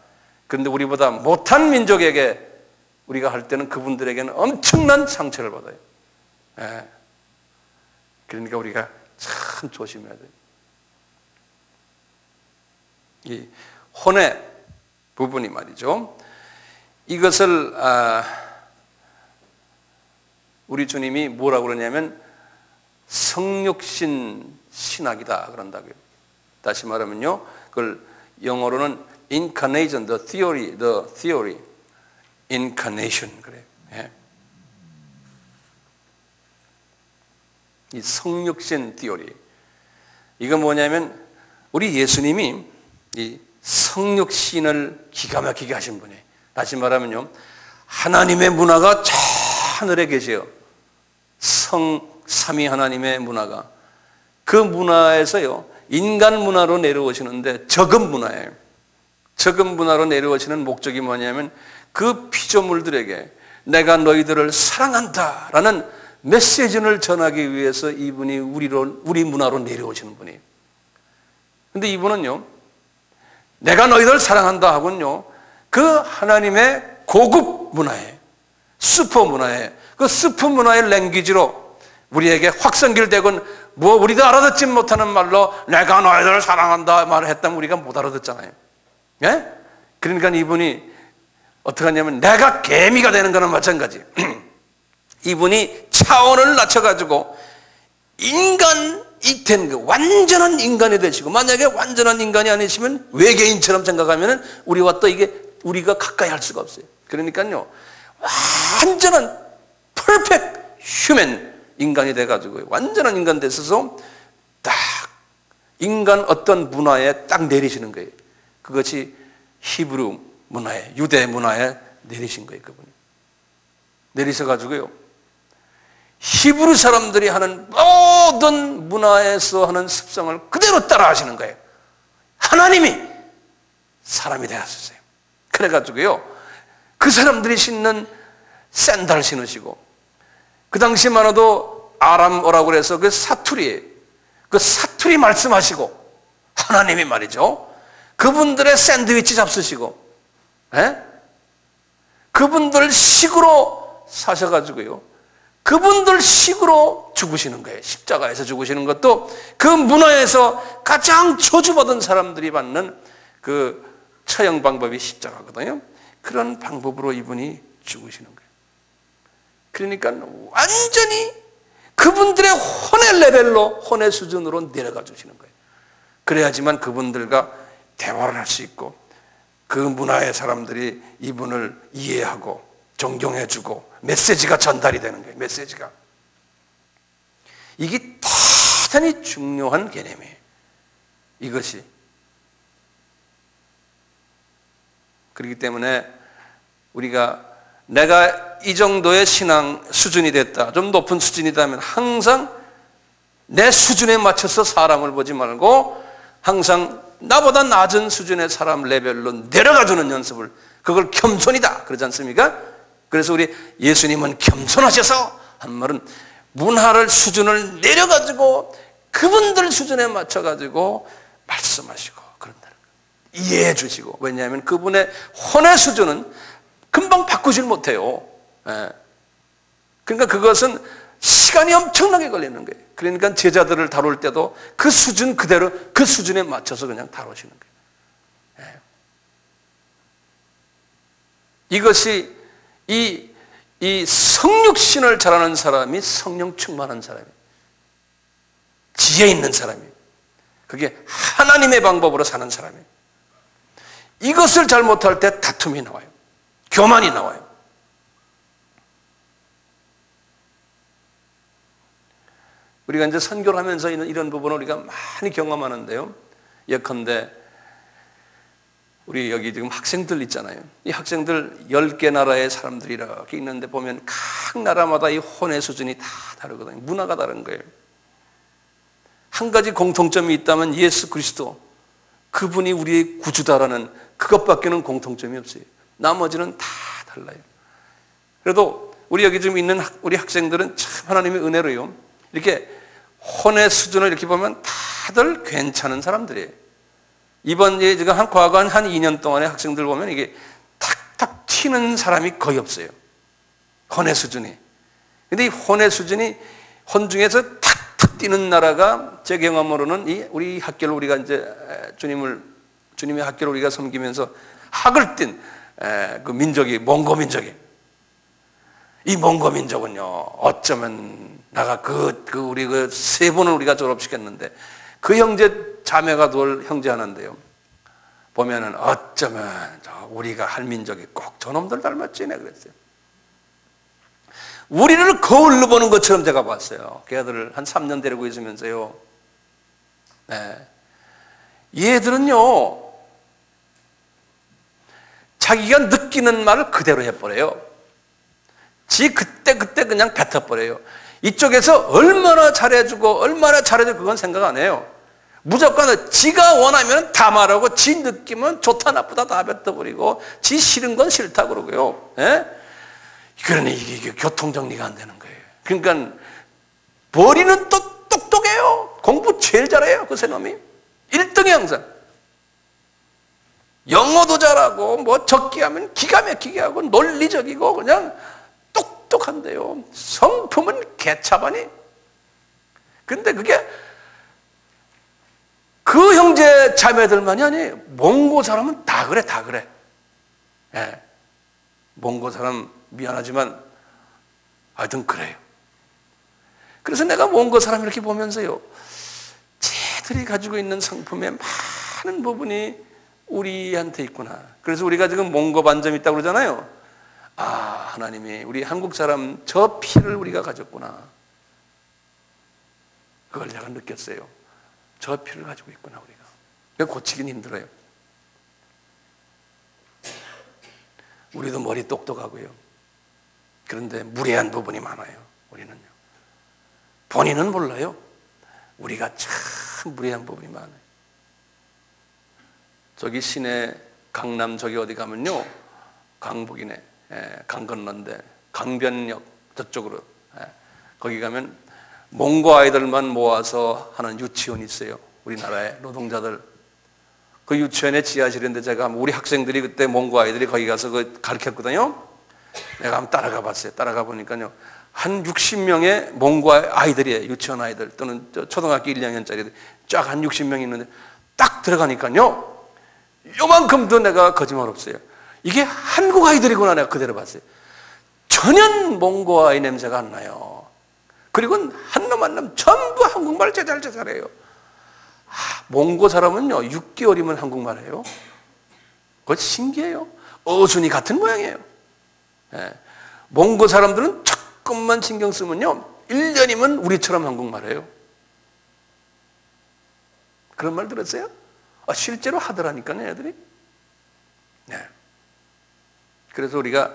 그런데 우리보다 못한 민족에게 우리가 할 때는 그분들에게는 엄청난 상처를 받아요. 네. 그러니까 우리가 참 조심해야 돼요. 이 혼의 부분이 말이죠. 이것을 우리 주님이 뭐라고 그러냐면 성육신 신학이다 그런다고요. 다시 말하면요, 그걸 영어로는 incarnation, the theory, incarnation 그래요. 예. 이 성육신 theory. 이건 뭐냐면 우리 예수님이 이 성육신을 기가 막히게 하신 분이에요. 다시 말하면요, 하나님의 문화가 저 하늘에 계세요. 삼위 하나님의 문화가. 그 문화에서요, 인간 문화로 내려오시는데 적은 문화예요. 적은 문화로 내려오시는 목적이 뭐냐면 그 피조물들에게 내가 너희들을 사랑한다라는 메시지를 전하기 위해서 이분이 우리 문화로 내려오시는 분이에요. 근데 이분은요, 내가 너희들 사랑한다 하고는요, 그 하나님의 고급 문화에, 슈퍼 문화에, 그 슈퍼 문화의 랭귀지로 우리에게 확성길되건 뭐 우리도 알아듣지 못하는 말로 내가 너희들을 사랑한다 말을 했다면 우리가 못 알아듣잖아요. 예? 그러니까 이분이 어떻게 하냐면 내가 개미가 되는 거는 마찬가지. 이분이 차원을 낮춰가지고 인간이 된 그 완전한 인간이 되시고, 만약에 완전한 인간이 아니시면 외계인처럼 생각하면 우리와 또 이게 우리가 가까이 할 수가 없어요. 그러니까요, 완전한 퍼펙트 휴먼 인간이 돼가지고 완전한 인간 되셔서 딱 인간 어떤 문화에 딱 내리시는 거예요. 그것이 히브리 문화에, 유대 문화에 내리신 거예요. 그분이 내리셔가지고요, 히브리 사람들이 하는 모든 문화에서 하는 습성을 그대로 따라 하시는 거예요. 하나님이 사람이 되었어요. 그래가지고요, 그 사람들이 신는 샌들 신으시고, 그 당시만 해도 아람어라고 그래서 그 사투리 말씀하시고, 하나님이 말이죠, 그분들의 샌드위치 잡수시고, 그분들 식으로 사셔가지고요, 그분들 식으로 죽으시는 거예요. 십자가에서 죽으시는 것도 그 문화에서 가장 저주받은 사람들이 받는 그 처형 방법이 십자가거든요. 그런 방법으로 이분이 죽으시는 거예요. 그러니까 완전히 그분들의 혼의 레벨로, 혼의 수준으로 내려가 주시는 거예요. 그래야지만 그분들과 대화를 할 수 있고, 그 문화의 사람들이 이분을 이해하고 존경해주고 메시지가 전달이 되는 거예요. 메시지가. 이게 대단히 중요한 개념이에요. 이것이 그렇기 때문에 우리가 내가 이 정도의 신앙 수준이 됐다, 좀 높은 수준이다면 항상 내 수준에 맞춰서 사람을 보지 말고 항상 나보다 낮은 수준의 사람 레벨로 내려가주는 연습을, 그걸 겸손이다 그러지 않습니까? 그래서 우리 예수님은 겸손하셔서 한 말은 문화를 수준을 내려가지고 그분들 수준에 맞춰가지고 말씀하시고 그런다는 거예요. 이해해 주시고. 왜냐하면 그분의 혼의 수준은 금방 바꾸질 못해요. 그러니까 그것은 시간이 엄청나게 걸리는 거예요. 그러니까 제자들을 다룰 때도 그 수준 그대로 그 수준에 맞춰서 그냥 다루시는 거예요. 이것이 이 성육신을 잘하는 사람이 성령 충만한 사람이에요. 지혜 있는 사람이에요. 그게 하나님의 방법으로 사는 사람이에요. 이것을 잘못할 때 다툼이 나와요. 교만이 나와요. 우리가 이제 선교를 하면서 이런 부분을 우리가 많이 경험하는데요. 예컨대 우리 여기 지금 학생들 있잖아요. 이 학생들 10개 나라의 사람들이 이렇게 있는데 보면 각 나라마다 이 혼의 수준이 다 다르거든요. 문화가 다른 거예요. 한 가지 공통점이 있다면 예수 그리스도, 그분이 우리의 구주다라는 그것밖에는 공통점이 없어요. 나머지는 다 달라요. 그래도 우리 여기 지금 있는 우리 학생들은 참 하나님의 은혜로요. 이렇게 혼의 수준을 이렇게 보면 다들 괜찮은 사람들이에요. 이번 지금 과거 한 2년 동안의 학생들 보면 이게 탁탁 튀는 사람이 거의 없어요. 혼의 수준이. 근데 이 혼의 수준이 혼 중에서 탁탁 뛰는 나라가 제 경험으로는 우리 학교를 우리가 이제 주님의 학교를 우리가 섬기면서 학을 띈 그 민족이 몽고 민족이에요. 이 몽고 민족은요, 어쩌면 나가 우리 세 분을 우리가 졸업시켰는데 그 형제 자매가 둘 형제 하나인데요. 보면은 어쩌면 우리가 할 민족이 꼭 저놈들 닮았지 네 그랬어요. 우리를 거울로 보는 것처럼 제가 봤어요. 걔들을 한 3년 데리고 있으면서요. 네. 얘들은요, 자기가 느끼는 말을 그대로 해버려요. 지 그때 그냥 뱉어버려요. 이쪽에서 얼마나 잘해주고 그건 생각 안 해요. 무조건 지가 원하면 다 말하고 지 느끼면 좋다 나쁘다 다 뱉어버리고 지 싫은 건 싫다 그러고요. 예? 그러니 이게 교통정리가 안 되는 거예요. 그러니까 머리는 또 똑똑해요. 공부 제일 잘해요. 그 새놈이 1등이 항상. 영어도 잘하고 뭐 적기 하면 기가 막히게 하고 논리적이고 그냥 똑똑한데요. 성품은 개차반이. 근데 그게 그 형제 자매들만이 아니에요. 몽고 사람은 다 그래. 예. 몽고 사람 미안하지만 하여튼 그래요. 그래서 내가 몽고 사람 이렇게 보면서요, 쟤들이 가지고 있는 성품의 많은 부분이 우리한테 있구나. 그래서 우리가 지금 몽고 반점 있다고 그러잖아요. 아, 하나님이 우리 한국 사람 저 피를 우리가 가졌구나. 그걸 내가 느꼈어요. 저 피를 가지고 있구나 우리가. 그러니까 고치긴 힘들어요. 우리도 머리 똑똑하고요. 그런데 무례한 부분이 많아요. 우리는요. 본인은 몰라요. 우리가 참 무례한 부분이 많아요. 저기 시내 강남 저기 어디 가면요, 강북이네. 강 건너인데 강변역 저쪽으로 거기 가면 몽고 아이들만 모아서 하는 유치원이 있어요. 우리나라의 노동자들. 그 유치원의 지하실인데 제가 우리 학생들이 그때 몽고 아이들이 거기 가서 가르쳤거든요. 내가 한번 따라가 봤어요. 따라가 보니까요, 한 60명의 몽고 아이들이에요. 유치원 아이들 또는 초등학교 1, 2학년짜리 쫙 한 60명이 있는데 딱 들어가니까요, 요만큼도 내가 거짓말 없어요. 이게 한국 아이들이구나 내가 그대로 봤어요. 전혀 몽고 아이 냄새가 안 나요. 그리고 한 놈 한 놈 전부 한국말 제잘제잘해요. 몽고 사람은요 6개월이면 한국말 해요. 그거 신기해요. 어순이 같은 모양이에요. 예. 몽고 사람들은 조금만 신경 쓰면요 1년이면 우리처럼 한국말 해요. 그런 말 들었어요? 실제로 하더라니까요 애들이. 네. 그래서 우리가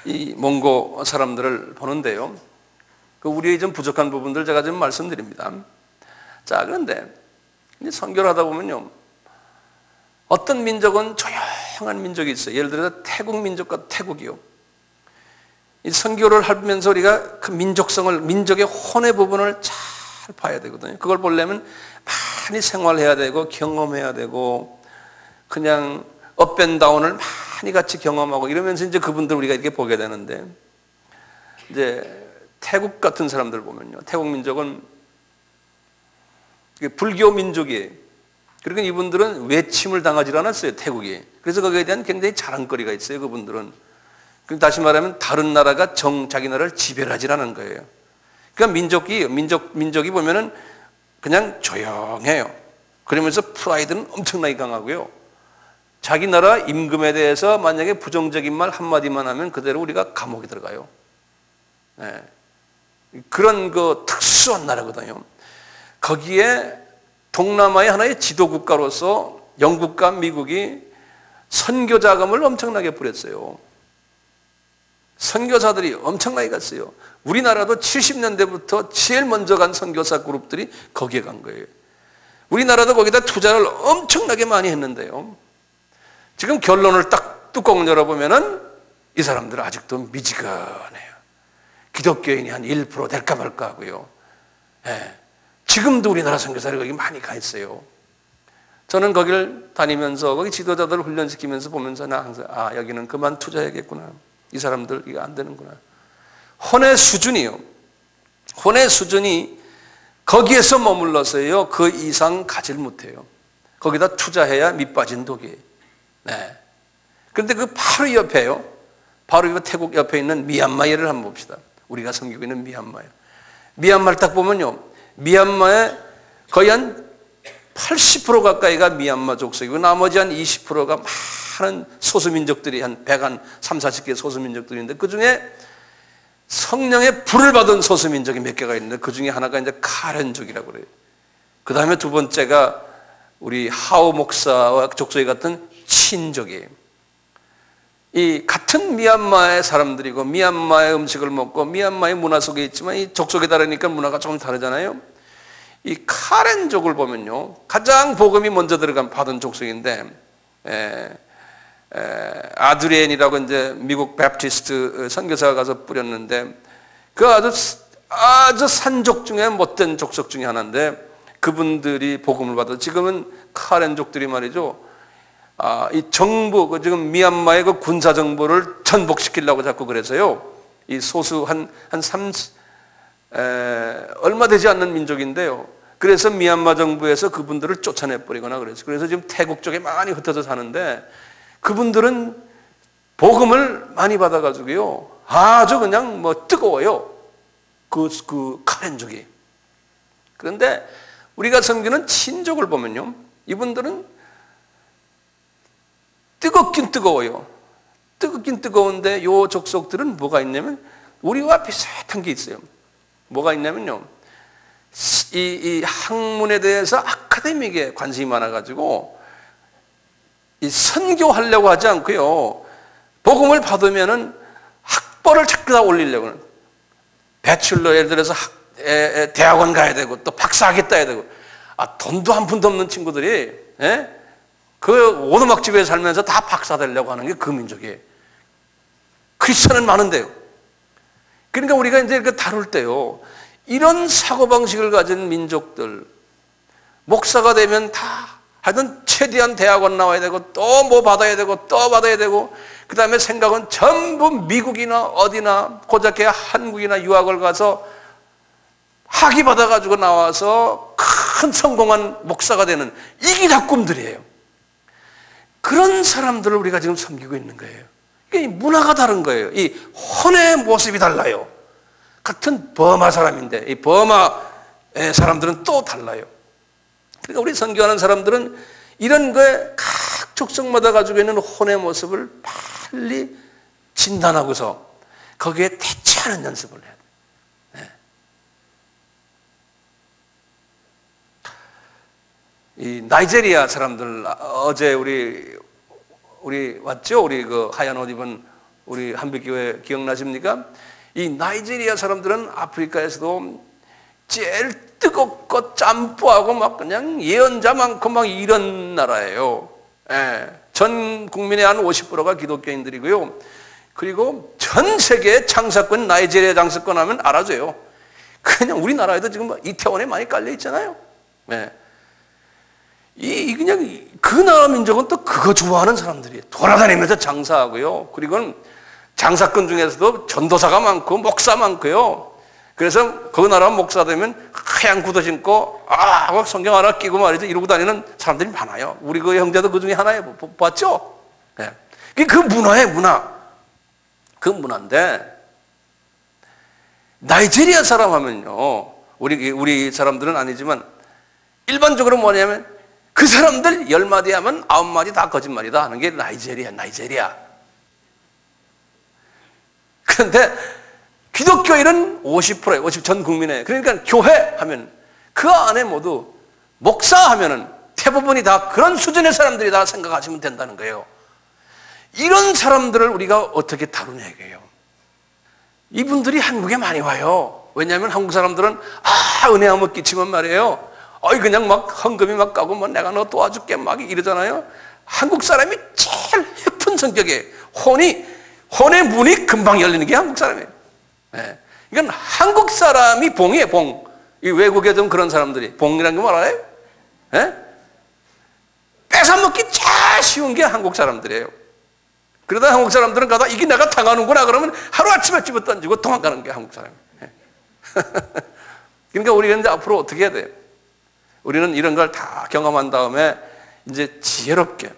이 몽고 사람들을 보는데요. 우리의 좀 부족한 부분들 제가 좀 말씀드립니다. 자, 그런데 이제 선교를 하다 보면요. 어떤 민족은 조용한 민족이 있어요. 예를 들어서 태국 민족과 태국이요. 이 선교를 하면서 우리가 그 민족성을, 민족의 혼의 부분을 잘 봐야 되거든요. 그걸 보려면 많이 생활해야 되고 경험해야 되고 그냥 업앤다운을 많이 같이 경험하고 이러면서 이제 그분들 우리가 이렇게 보게 되는데, 이제 태국 같은 사람들 보면요. 태국 민족은 불교 민족이에요. 그러니까 이분들은 외침을 당하지 않았어요, 태국이. 그래서 거기에 대한 굉장히 자랑거리가 있어요, 그분들은. 다시 말하면 다른 나라가 자기 나라를 지배하지 않은 거예요. 그러니까 민족이 보면은 그냥 조용해요. 그러면서 프라이드는 엄청나게 강하고요. 자기 나라 임금에 대해서 만약에 부정적인 말 한마디만 하면 그대로 우리가 감옥에 들어가요. 네. 그런 그 특수한 나라거든요. 거기에 동남아의 하나의 지도 국가로서 영국과 미국이 선교 자금을 엄청나게 뿌렸어요. 선교사들이 엄청나게 갔어요. 우리나라도 70년대부터 제일 먼저 간 선교사 그룹들이 거기에 간 거예요. 우리나라도 거기다 투자를 엄청나게 많이 했는데요. 지금 결론을 딱 뚜껑을 열어보면은 이 사람들은 아직도 미지근해요. 기독교인이 한 1% 될까 말까 하고요. 예. 지금도 우리나라 선교사들이 거기 많이 가 있어요. 저는 거기를 다니면서 거기 지도자들을 훈련시키면서 보면서 나 항상 여기는 그만 투자해야겠구나. 이 사람들 이거 안 되는구나. 혼의 수준이요. 혼의 수준이 거기에서 머물러서요. 그 이상 가질 못해요. 거기다 투자해야 밑빠진 독이에요. 네. 그런데 그 바로 옆에요. 바로 이 태국 옆에 있는 미얀마를 한번 봅시다. 우리가 섬기고 있는 미얀마요. 미얀마를 딱 보면요. 미얀마의 거의 한 80% 가까이가 미얀마 족속이고 나머지 한 20%가 많은 소수민족들이 한 130, 40개 소수민족들인데 그 중에 성령의 불을 받은 소수민족이 몇 개가 있는데 그 중에 하나가 이제 카렌족이라고 그래요. 그 다음에 두 번째가 우리 하오 목사와 족속이 같은 친족이에요. 이 같은 미얀마의 사람들이고 미얀마의 음식을 먹고 미얀마의 문화 속에 있지만 이 족속에 다르니까 문화가 조금 다르잖아요. 이 카렌족을 보면요. 가장 복음이 먼저 받은 족속인데 아드리엔이라고 이제 미국 베프티스트 선교사가 가서 뿌렸는데 그 아주 산족 중에 못된 족속 중에 하나인데 그분들이 복음을 받아 지금은 카렌족들이 말이죠. 이 정부 지금 미얀마의 그 군사 정부를 전복시키려고 자꾸 그래서요. 이 소수 한 얼마 되지 않는 민족인데요. 그래서 미얀마 정부에서 그분들을 쫓아내 버리거나 그랬어요. 그래서 지금 태국 쪽에 많이 흩어져 사는데 그분들은 복음을 많이 받아가지고요. 아주 그냥 뜨거워요. 그 카렌족이. 그런데 우리가 섬기는 친족을 보면요. 이분들은 뜨겁긴 뜨거워요. 뜨겁긴 뜨거운데 요 족속들은 뭐가 있냐면 우리와 비슷한 게 있어요. 뭐가 있냐면요. 이 학문에 대해서 아카데믹에 관심이 많아가지고 이 선교하려고 하지 않고요. 복음을 받으면은 학벌을 자꾸 다 올리려고 하는. 배출러 예를 들어서 대학원 가야 되고 또 박사하겠다 해야 되고 돈도 한 푼도 없는 친구들이 그 오두막집에 살면서 다 박사 되려고 하는 게 그 민족이에요. 크리스천은 많은데요. 그러니까 우리가 이제 이렇게 다룰 때요. 이런 사고방식을 가진 민족들, 목사가 되면 다 하여튼 최대한 대학원 나와야 되고 또 뭐 받아야 되고 또 받아야 되고 그 다음에 생각은 전부 미국이나 어디나 고작해 한국이나 유학을 가서 학위 받아가지고 나와서 큰 성공한 목사가 되는 이게 다 꿈들이에요. 그런 사람들을 우리가 지금 섬기고 있는 거예요. 이 문화가 다른 거예요. 이 혼의 모습이 달라요. 같은 버마 사람인데 이 버마 사람들은 또 달라요. 그러니까 우리 선교하는 사람들은 이런 거에 각 족속마다 가지고 있는 혼의 모습을 빨리 진단하고서 거기에 대처하는 연습을 해야 돼요. 이 나이제리아 사람들 어제 우리 우리 왔죠? 우리 그 하얀 옷 입은 우리 한빛교회 기억나십니까? 이 나이지리아 사람들은 아프리카에서도 제일 뜨겁고 짬뽀하고 막 그냥 예언자 많고 막 이런 나라예요. 예. 전 국민의 한 50%가 기독교인들이고요. 그리고 전 세계 창사권, 나이지리아 창사권 하면 알아줘요. 그냥 우리나라에도 지금 이태원에 많이 깔려 있잖아요. 예. 그냥 그 나라 민족은 또 그거 좋아하는 사람들이에요. 돌아다니면서 장사하고요. 그리고 장사꾼 중에서도 전도사가 많고 목사 많고요. 그래서 그 나라 목사 되면 하얀 구두 신고 성경 하나 끼고 말이죠. 이러고 다니는 사람들이 많아요. 우리 그 형제도 그 중에 하나예요. 봤죠? 네. 그 문화예요, 문화. 그 문화인데 나이지리아 사람 하면요. 우리 사람들은 아니지만 일반적으로 뭐냐면 그 사람들 10마디 하면 9마디 다 거짓말이다 하는 게 나이지리아. 그런데 기독교인은 50%예요. 50 전 국민에. 그러니까 교회 하면 그 안에 모두 목사 하면은 대부분이 다 그런 수준의 사람들이다 생각하시면 된다는 거예요. 이런 사람들을 우리가 어떻게 다루냐 이거예요. 이분들이 한국에 많이 와요. 왜냐하면 한국 사람들은 은혜 한번 끼치면 말이에요. 그냥 막 헌금이 막 가고 뭐 내가 너 도와줄게 막 이러잖아요. 한국 사람이 제일 예쁜 성격에 혼의 문이 금방 열리는 게 한국 사람이에요. 네. 이건 한국 사람이 봉이에요, 봉. 이 외국에 좀 그런 사람들이 봉이라는 게 뭘 알아요? 네? 뺏어먹기 제일 쉬운 게 한국 사람들이에요. 그러다 한국 사람들은 가다 이게 내가 당하는구나 그러면 하루아침에 집어 던지고 도망가는 게 한국 사람이에요. 네. 그러니까 우리는 이제 앞으로 어떻게 해야 돼요? 우리는 이런 걸 다 경험한 다음에 이제 지혜롭게,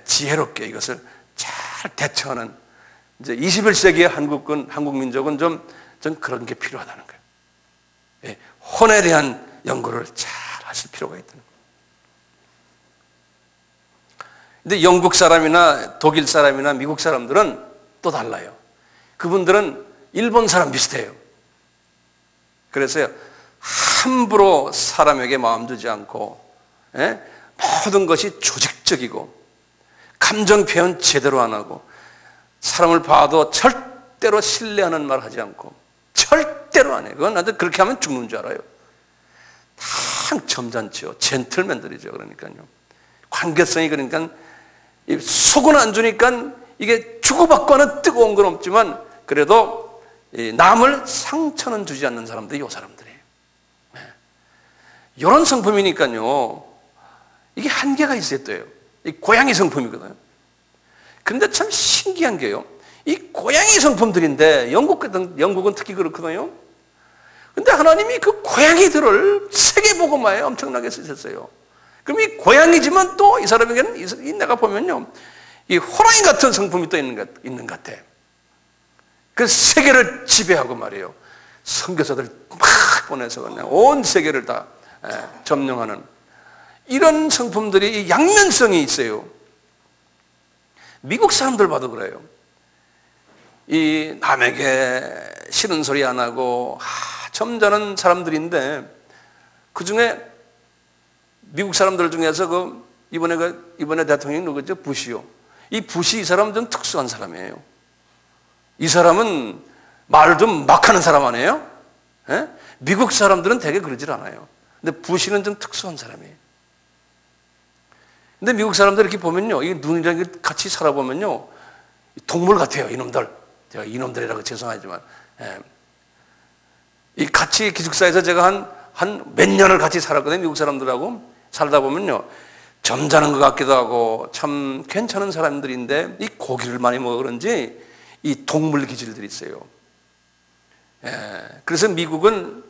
지혜롭게 이것을 잘 대처하는 이제 21세기의 한국 민족은 좀 그런 게 필요하다는 거예요. 혼에 대한 연구를 잘 하실 필요가 있다는 거예요. 근데 영국 사람이나 독일 사람이나 미국 사람들은 또 달라요. 그분들은 일본 사람 비슷해요. 그래서요, 함부로 사람에게 마음 두지 않고, 모든 것이 조직적이고, 감정 표현 제대로 안 하고, 사람을 봐도 절대로 신뢰하는 말 하지 않고, 절대로 안 해요. 그건 나한테 그렇게 하면 죽는 줄 알아요. 다 점잖죠. 젠틀맨들이죠. 그러니까요. 관계성이 그러니까, 속은 안 주니까 이게 주고받고는 뜨거운 건 없지만, 그래도 남을 상처는 주지 않는 사람들이 이 사람들이에요. 이런 성품이니까요. 이게 한계가 있어야 돼요. 이 고양이 성품이거든요. 그런데 참 신기한 게요. 이 고양이 성품들인데 영국은 특히 그렇거든요. 근데 하나님이 그 고양이들을 세계복음화에 엄청나게 쓰셨어요. 그럼 이 고양이지만 또 이 사람에게는 내가 보면요. 이 호랑이 같은 성품이 또 있는 것 같아. 그 세계를 지배하고 말이에요. 선교사들 막 보내서 그냥 온 세계를 다 점령하는 이런 성품들이 양면성이 있어요. 미국 사람들 봐도 그래요. 이 남에게 싫은 소리 안 하고 점잖은 사람들인데 그 중에 미국 사람들 중에서 이번에 대통령이 누구죠? 부시요. 이 부시 이 사람은 좀 특수한 사람이에요. 이 사람은 말을 좀 막 하는 사람 아니에요? 미국 사람들은 되게 그러질 않아요. 근데 부시는 좀 특수한 사람이에요. 근데 미국 사람들 이렇게 보면요. 이 눈이랑 같이 살아보면요. 동물 같아요, 이놈들. 제가 이놈들이라고 죄송하지만. 이 같이 기숙사에서 제가 한 몇 년을 같이 살았거든요. 미국 사람들하고. 살다 보면요. 점잖은 것 같기도 하고 참 괜찮은 사람들인데 이 고기를 많이 먹어 그런지 이 동물 기질들이 있어요. 그래서 미국은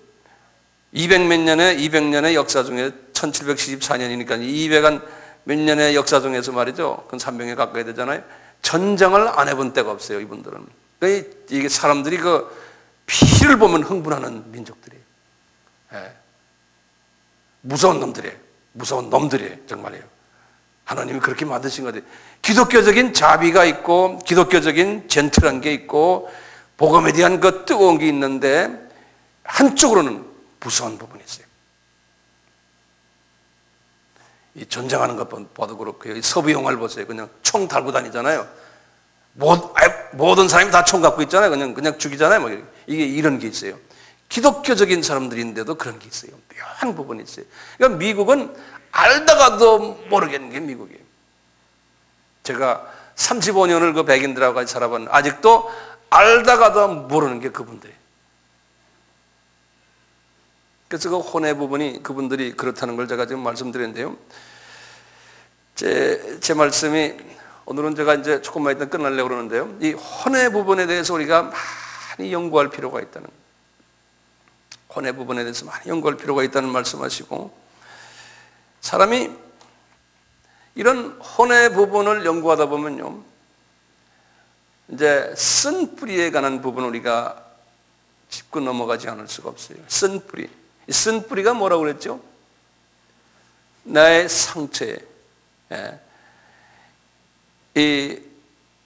200년의 역사 중에 1774년이니까 200한 몇 년의 역사 중에서 말이죠. 그건 300년 가까이 되잖아요. 전쟁을 안 해본 때가 없어요, 이분들은. 이게 사람들이 그 피를 보면 흥분하는 민족들이에요. 무서운 놈들이에요, 정말이에요. 하나님이 그렇게 만드신 것 같아요. 기독교적인 자비가 있고, 기독교적인 젠틀한 게 있고, 복음에 대한 그 뜨거운 게 있는데, 한쪽으로는 무서운 부분이 있어요. 이 전쟁하는 것 봐도 그렇고요. 이 서부 영화를 보세요. 그냥 총 달고 다니잖아요. 모든 사람이 다 총 갖고 있잖아요. 그냥 죽이잖아요. 뭐 이게 이런 게 있어요. 기독교적인 사람들인데도 그런 게 있어요. 묘한 부분이 있어요. 그러니까 미국은 알다가도 모르겠는 게 미국이에요. 제가 35년을 그 백인들하고 같이 살아봤는데 아직도 알다가도 모르는 게 그분들이에요. 그래서 그 혼의 부분이 그분들이 그렇다는 걸 제가 지금 말씀드렸는데요. 제 말씀이 오늘은 제가 이제 조금만 있다 끝내려고 그러는데요. 이 혼의 부분에 대해서 우리가 많이 연구할 필요가 있다는, 혼의 부분에 대해서 많이 연구할 필요가 있다는 말씀하시고, 사람이 이런 혼의 부분을 연구하다 보면요, 이제 쓴뿌리에 관한 부분을 우리가 짚고 넘어가지 않을 수가 없어요. 쓴뿌리. 이 쓴뿌리가 뭐라고 그랬죠? 나의 상처에, 이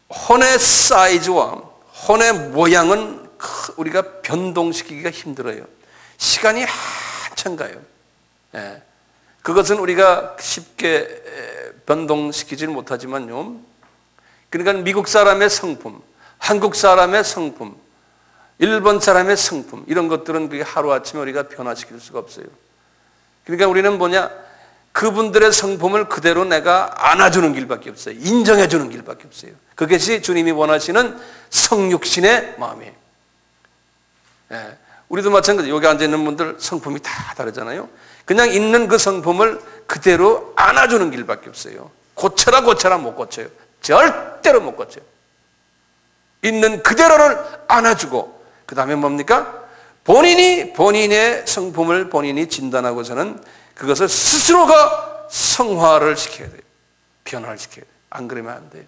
혼의 사이즈와 혼의 모양은 우리가 변동시키기가 힘들어요. 시간이 한참 가요. 그것은 우리가 쉽게 변동시키지는 못하지만요. 그러니까 미국 사람의 성품, 한국 사람의 성품, 일본 사람의 성품, 이런 것들은 그게 하루아침에 우리가 변화시킬 수가 없어요. 그러니까 우리는 뭐냐? 그분들의 성품을 그대로 내가 안아주는 길밖에 없어요. 인정해주는 길밖에 없어요. 그것이 주님이 원하시는 성육신의 마음이에요. 우리도 마찬가지예요. 여기 앉아있는 분들 성품이 다 다르잖아요. 그냥 있는 그 성품을 그대로 안아주는 길밖에 없어요. 고쳐라 못 고쳐요. 절대로 못 고쳐요. 있는 그대로를 안아주고, 그 다음에 뭡니까? 본인이 본인의 성품을 본인이 진단하고서는 그것을 스스로가 성화를 시켜야 돼요. 변화를 시켜야 돼요. 안 그러면 안 돼요.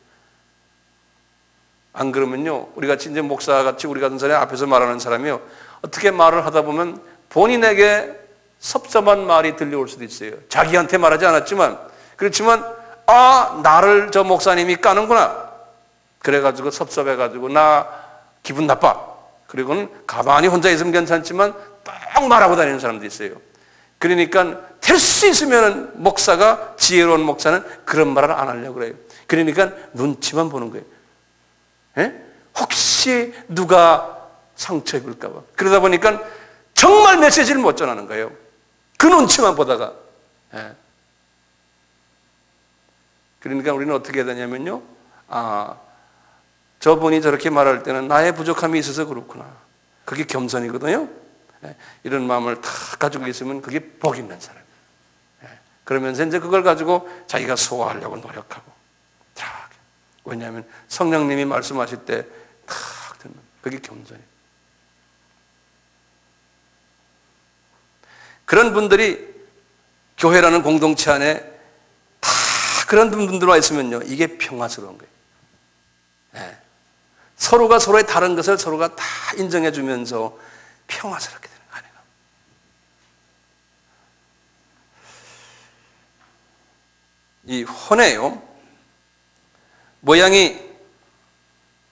안 그러면요, 우리 같이 이제 목사 같이 우리 같은 사람이 앞에서 말하는 사람이요, 어떻게 말을 하다 보면 본인에게 섭섭한 말이 들려올 수도 있어요. 자기한테 말하지 않았지만, 그렇지만, 나를 저 목사님이 까는구나. 그래가지고 섭섭해가지고 나 기분 나빠. 그리고는 가만히 혼자 있으면 괜찮지만 딱 말하고 다니는 사람도 있어요. 그러니까 될 수 있으면 목사가, 지혜로운 목사는 그런 말을 안 하려고 그래요. 그러니까 눈치만 보는 거예요. 혹시 누가 상처 입을까 봐. 그러다 보니까 정말 메시지를 못 전하는 거예요. 그 눈치만 보다가. 그러니까 우리는 어떻게 해야 되냐면요, 저분이 저렇게 말할 때는 나의 부족함이 있어서 그렇구나. 그게 겸손이거든요. 이런 마음을 다 가지고 있으면 그게 복 있는 사람이에요. 그러면서 이제 그걸 가지고 자기가 소화하려고 노력하고. 왜냐하면 성령님이 말씀하실 때 탁 듣는, 그게 겸손이에요. 그런 분들이 교회라는 공동체 안에 다 그런 분들과 있으면요, 이게 평화스러운 거예요. 서로가 서로의 다른 것을 서로가 다 인정해 주면서 평화스럽게 되는 거 아니에요. 이 혼에요, 모양이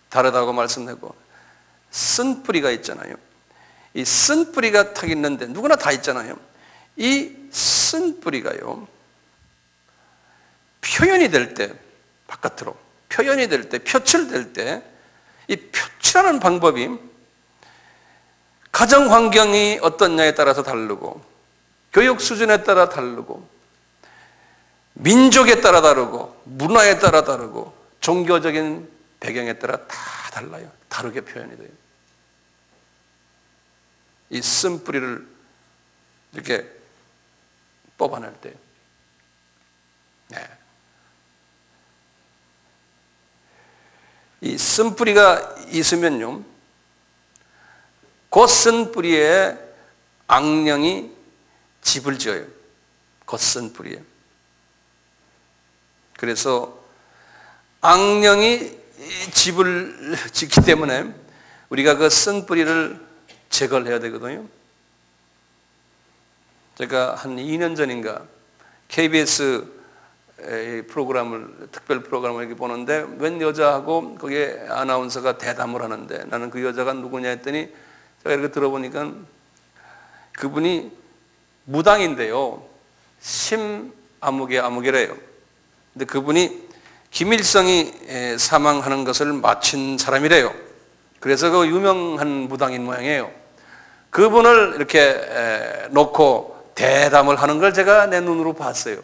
다르다고 말씀하고 쓴뿌리가 있잖아요. 이 쓴뿌리가 탁 있는데 누구나 다 있잖아요. 이 쓴뿌리가요, 표현이 될 때, 바깥으로 표현이 될 때, 표출될 때, 이 표출하는 방법이 가정 환경이 어떻냐에 따라서 다르고, 교육 수준에 따라 다르고, 민족에 따라 다르고, 문화에 따라 다르고, 종교적인 배경에 따라 다 달라요. 다르게 표현이 돼요. 이 쓴뿌리를 이렇게 뽑아낼 때, 이 쓴뿌리가 있으면요, 그 쓴뿌리에 악령이 집을 지어요. 그 쓴뿌리에. 그래서 악령이 집을 짓기 때문에 우리가 그 쓴뿌리를 제거를 해야 되거든요. 제가 한 2년 전인가 KBS 프로그램을, 특별 프로그램을 이렇게 보는데 웬 여자하고 거기에 아나운서가 대담을 하는데, 나는 그 여자가 누구냐 했더니 제가 이렇게 들어보니까 그분이 무당인데요, 아무개래요. 근데 그분이 김일성이 사망하는 것을 마친 사람이래요. 그래서 그 유명한 무당인 모양이에요. 그분을 이렇게 놓고 대담을 하는 걸 제가 내 눈으로 봤어요.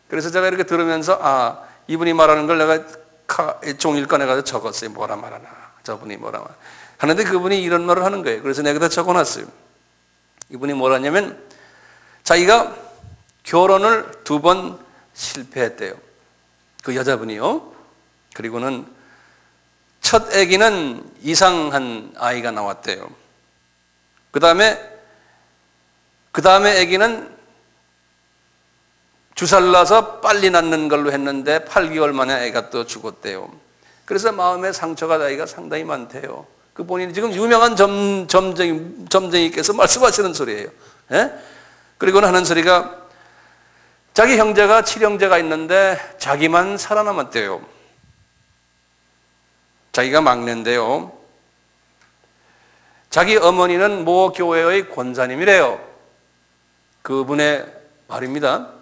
그래서 제가 이렇게 들으면서 이분이 말하는 걸 내가 종이를 꺼내가지고 적었어요. 뭐라 말하나, 저분이 뭐라 말하나 하는데 그분이 이런 말을 하는 거예요. 그래서 내가 다 적어놨어요. 이분이 뭐라냐면 자기가 결혼을 2번 실패했대요. 그 여자분이요. 그리고는 첫 아기는 이상한 아이가 나왔대요. 그 다음에 아기는 주사를 놔서 빨리 낳는 걸로 했는데 8개월 만에 아이가 또 죽었대요. 그래서 마음의 상처가 자기가 상당히 많대요. 그 본인이 지금 유명한 점쟁이께서 말씀하시는 소리예요. 예? 그리고는 하는 소리가 자기 형제가 7형제가 있는데 자기만 살아남았대요. 자기가 막내인데요. 자기 어머니는 모 교회의 권사님이래요. 그분의 말입니다.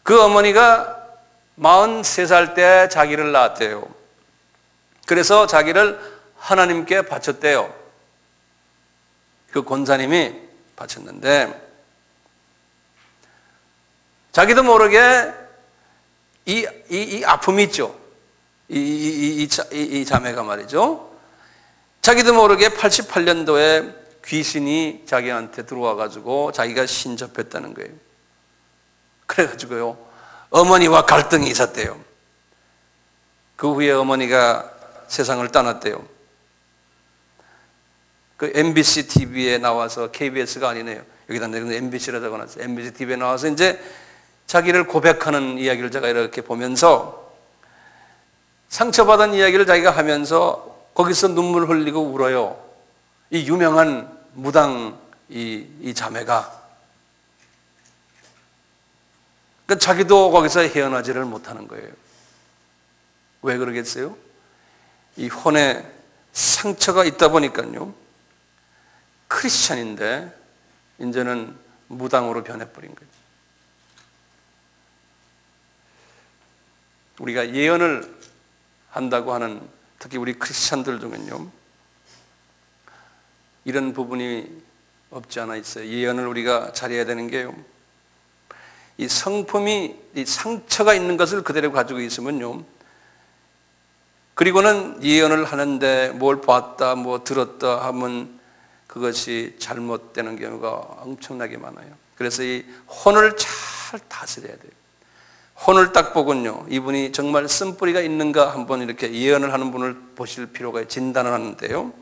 그 어머니가 43살 때 자기를 낳았대요. 그래서 자기를 하나님께 바쳤대요. 그 권사님이 바쳤는데 자기도 모르게 이 아픔이 있죠. 이 자매가 말이죠. 자기도 모르게 88년도에 귀신이 자기한테 들어와가지고 자기가 신접했다는 거예요. 그래가지고요, 어머니와 갈등이 있었대요. 그 후에 어머니가 세상을 떠났대요. 그 MBC TV에 나와서, KBS가 아니네요. 여기다 내가 MBC라 적어놨어요. MBC TV에 나와서 이제 자기를 고백하는 이야기를 제가 이렇게 보면서 상처받은 이야기를 자기가 하면서 거기서 눈물 흘리고 울어요. 이 유명한 무당 이 자매가. 그러니까 자기도 거기서 헤어나지를 못하는 거예요. 왜 그러겠어요? 이 혼에 상처가 있다 보니까요. 크리스찬인데 이제는 무당으로 변해버린 거예요. 우리가 예언을 한다고 하는 특히 우리 크리스찬들 중에는요. 이런 부분이 없지 않아 있어요. 예언을 우리가 잘해야 되는 게요. 이 성품이 이 상처가 있는 것을 그대로 가지고 있으면요. 그리고는 예언을 하는데 뭘 봤다, 뭐 들었다 하면 그것이 잘못되는 경우가 엄청나게 많아요. 그래서 이 혼을 잘 다스려야 돼요. 혼을 딱 보군요. 이분이 정말 쓴뿌리가 있는가 한번 이렇게 예언을 하는 분을 보실 필요가 있어요. 진단을 하는데요.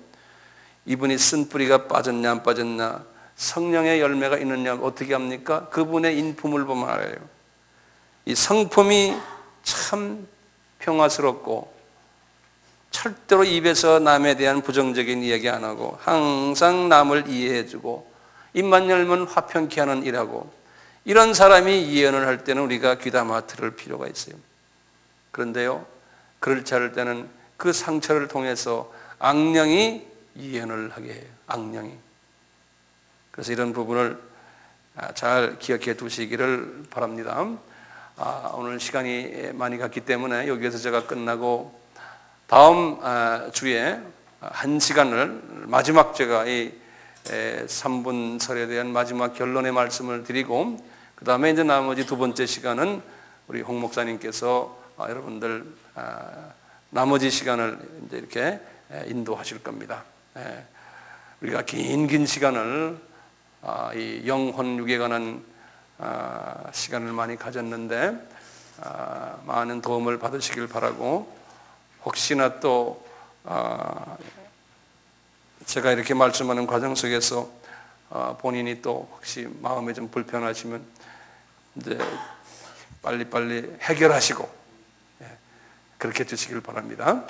이분이 쓴뿌리가 빠졌냐 안 빠졌냐, 성령의 열매가 있느냐 어떻게 합니까? 그분의 인품을 보면 알아요. 이 성품이 참 평화스럽고 절대로 입에서 남에 대한 부정적인 이야기 안 하고 항상 남을 이해해주고 입만 열면 화평케 하는 일하고 이런 사람이 예언을 할 때는 우리가 귀담아 들을 필요가 있어요. 그런데요, 그렇지 않을 때는 그 상처를 통해서 악령이 예언을 하게 해요. 악령이. 그래서 이런 부분을 잘 기억해 두시기를 바랍니다. 오늘 시간이 많이 갔기 때문에 여기에서 제가 끝나고 다음 주에 1시간을 마지막 제가 이 3분설에 대한 마지막 결론의 말씀을 드리고 그 다음에 이제 나머지 2번째 시간은 우리 홍 목사님께서 여러분들 나머지 시간을 이제 이렇게 인도하실 겁니다. 우리가 긴 시간을 이 영혼 육에 관한 시간을 많이 가졌는데 많은 도움을 받으시길 바라고 혹시나 또 제가 이렇게 말씀하는 과정 속에서 본인이 또 혹시 마음에 좀 불편하시면 이제 빨리빨리 해결하시고 그렇게 해주시길 바랍니다.